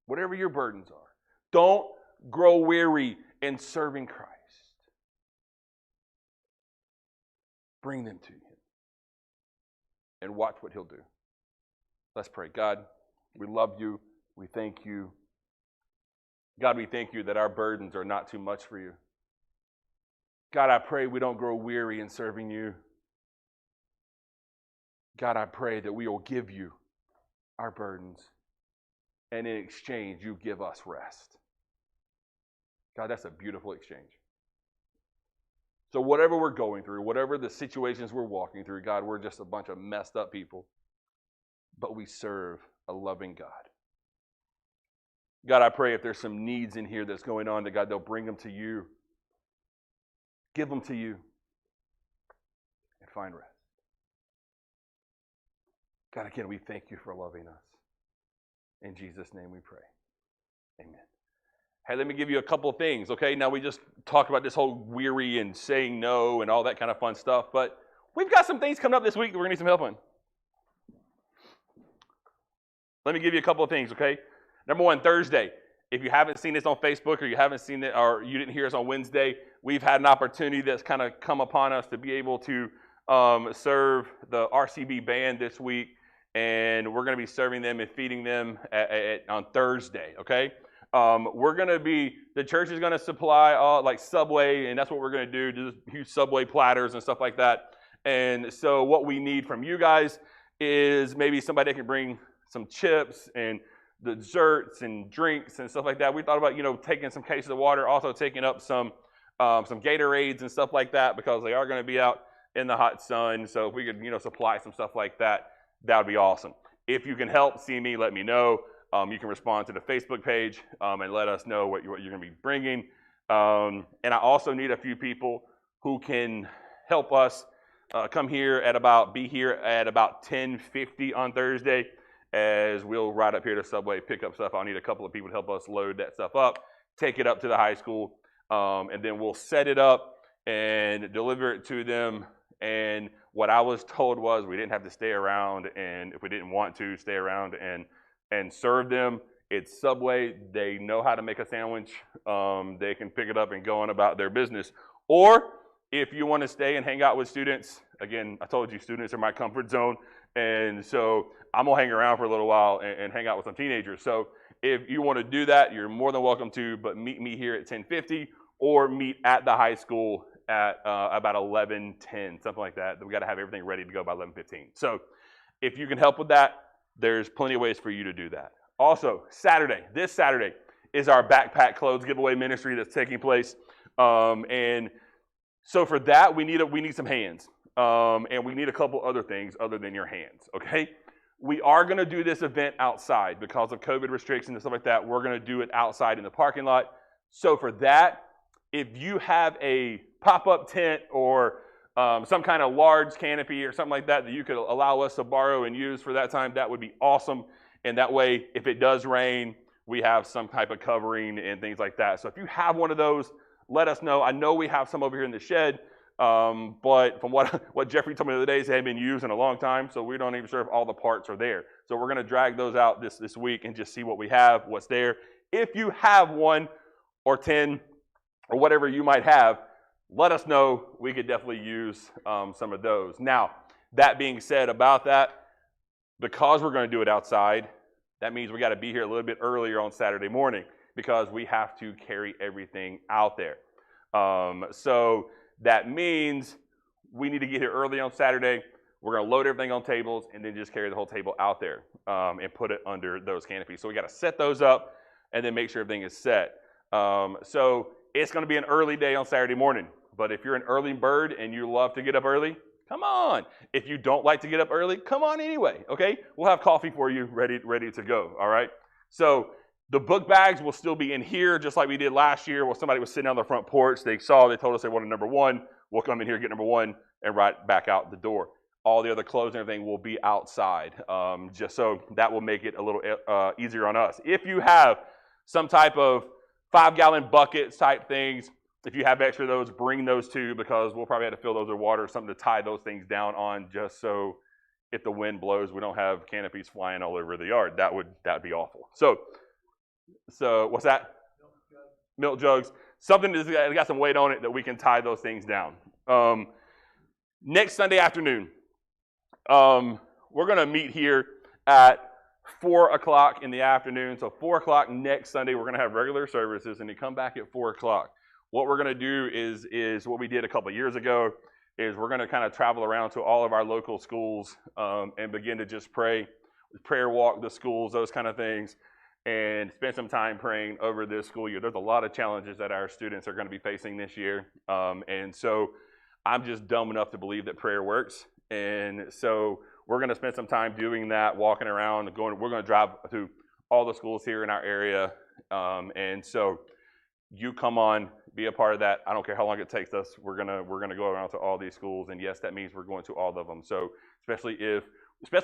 whatever your burdens are, don't grow weary in serving Christ. Bring them to him and watch what he'll do. Let's pray. God, we love you. We thank you. God, we thank you that our burdens are not too much for you. God, I pray we don't grow weary in serving you. God, I pray that we will give you our burdens and in exchange, you give us rest. God, that's a beautiful exchange. So whatever we're going through, whatever the situations we're walking through, God, we're just a bunch of messed up people, but we serve a loving God. God, I pray if there's some needs in here that's going on, that God, they'll bring them to you. Give them to you and find rest. God, again, we thank you for loving us. In Jesus' name we pray. Amen. Hey, let me give you a couple of things, okay? Now, we just talked about this whole weary and saying no and all that kind of fun stuff, but we've got some things coming up this week that we're going to need some help on. Let me give you a couple of things, okay? Number one, Thursday. If you haven't seen this on Facebook or you haven't seen it or you didn't hear us on Wednesday, we've had an opportunity that's kind of come upon us to be able to serve the RCB band this week, and we're going to be serving them and feeding them on Thursday, okay? We're going to be, the church is going to supply like Subway, and that's what we're going to do, just huge Subway platters and stuff like that. And so what we need from you guys is maybe somebody that can bring some chips and the desserts and drinks and stuff like that. We thought about, taking some cases of water, also taking up some Gatorades and stuff like that, because they are going to be out in the hot sun. So if we could, supply some stuff like that, that would be awesome. If you can help, see me, let me know. You can respond to the Facebook page and let us know what you're going to be bringing. And I also need a few people who can help us be here at about 10:50 on Thursday, as we'll ride up here to Subway, pick up stuff. I'll need a couple of people to help us load that stuff up, take it up to the high school, and then we'll set it up and deliver it to them. And what I was told was we didn't have to stay around, and if we didn't want to, stay around and serve them. It's Subway. They know how to make a sandwich. They can pick it up and go on about their business. Or if you want to stay and hang out with students, again, I told you students are my comfort zone. And so I'm going to hang around for a little while and hang out with some teenagers. So if you want to do that, you're more than welcome to, but meet me here at 10:50 or meet at the high school at about 11:10, something like that. We got to have everything ready to go by 11:15. So if you can help with that, there's plenty of ways for you to do that. Also, this Saturday, is our backpack clothes giveaway ministry that's taking place. And so for that, we need some hands. And we need a couple other things other than your hands, okay? We are going to do this event outside because of COVID restrictions and stuff like that. We're going to do it outside in the parking lot. So for that, if you have a pop-up tent or some kind of large canopy or something like that that you could allow us to borrow and use for that time, that would be awesome. And that way, if it does rain, we have some type of covering and things like that. So if you have one of those, let us know. I know we have some over here in the shed. But from what Jeffrey told me the other day, they haven't been used in a long time, so we don't even sure if all the parts are there. So we're going to drag those out this week and just see what we have, what's there. If you have 1 or 10 or whatever you might have, let us know. We could definitely use some of those. Now, that being said about that, because we're going to do it outside, that means we got to be here a little bit earlier on Saturday morning because we have to carry everything out there. So that means we need to get here early on Saturday. We're going to load everything on tables and then just carry the whole table out there and put it under those canopies. So we got to set those up and then make sure everything is set. So it's going to be an early day on Saturday morning. But if you're an early bird and you love to get up early, come on. If you don't like to get up early, come on anyway, okay? We'll have coffee for you ready to go, all right? So the book bags will still be in here just like we did last year where somebody was sitting on the front porch. They told us they wanted number 1. We'll come in here, get number 1, and right back out the door. All the other clothes and everything will be outside, just so that will make it a little easier on us. If you have some type of 5-gallon buckets type things, if you have extra of those, bring those too, because we'll probably have to fill those with water or something to tie those things down on, just so if the wind blows, we don't have canopies flying all over the yard. That would be awful. So what's that? Milk jugs. Something that's got some weight on it that we can tie those things down. Next Sunday afternoon, we're going to meet here at 4 o'clock in the afternoon. So 4 o'clock next Sunday, we're going to have regular services, and they come back at 4 o'clock. What we're going to do is what we did a couple of years ago, is we're going to kind of travel around to all of our local schools and begin to just prayer walk the schools, those kind of things. and spend some time praying over this school year. There's a lot of challenges that our students are going to be facing this year. And so I'm just dumb enough to believe that prayer works. And so we're going to spend some time doing that, walking around, we're going to drive to all the schools here in our area. And so you come on, be a part of that. I don't care how long it takes us. We're gonna go around to all these schools, and yes, that means we're going to all of them. So especially if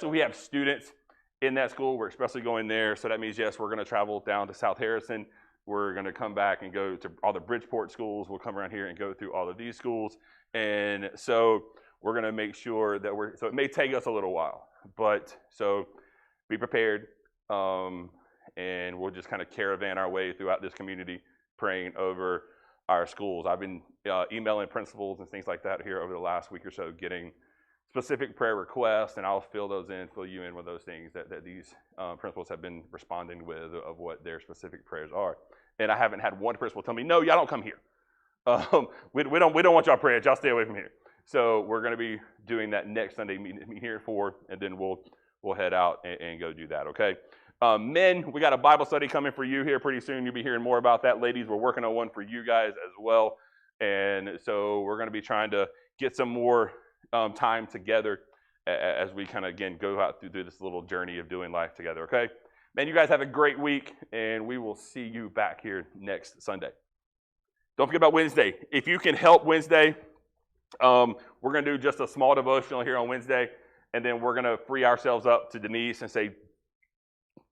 we have students in that school, we're especially going there. So that means yes, we're going to travel down to South Harrison. We're going to come back and go to all the Bridgeport schools. We'll come around here and go through all of these schools, and so we're going to make sure that so it may take us a little while, but so be prepared, and we'll just kind of caravan our way throughout this community, praying over our schools. I've been emailing principals and things like that here over the last week or so, getting specific prayer requests, and I'll fill you in with those things that these principals have been responding with of what their specific prayers are. And I haven't had one principal tell me, no, y'all don't come here. We don't want y'all prayers. Y'all stay away from here. So we're going to be doing that next Sunday, meet here at 4, and then we'll head out and go do that, okay? Men, we got a Bible study coming for you here pretty soon. You'll be hearing more about that. Ladies, we're working on one for you guys as well. And so we're going to be trying to get some more time together as we kind of, again, go out through this little journey of doing life together, okay? Man, you guys have a great week, and we will see you back here next Sunday. Don't forget about Wednesday. If you can help Wednesday, we're going to do just a small devotional here on Wednesday, and then we're going to free ourselves up to Denise and say,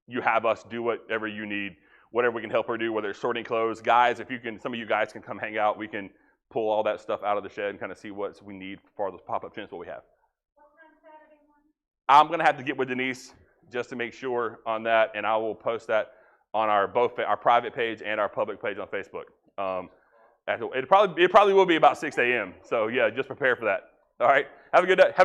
you have us do whatever you need, whatever we can help her do, whether it's sorting clothes. Guys, if you can, some of you guys can come hang out. We can pull all that stuff out of the shed and kind of see what we need for those pop-up tents, what we have. What time Saturday morning? I'm going to have to get with Denise just to make sure on that, and I will post that on our private page and our public page on Facebook. It probably will be about 6 a.m. So yeah, just prepare for that. All right, have a good day.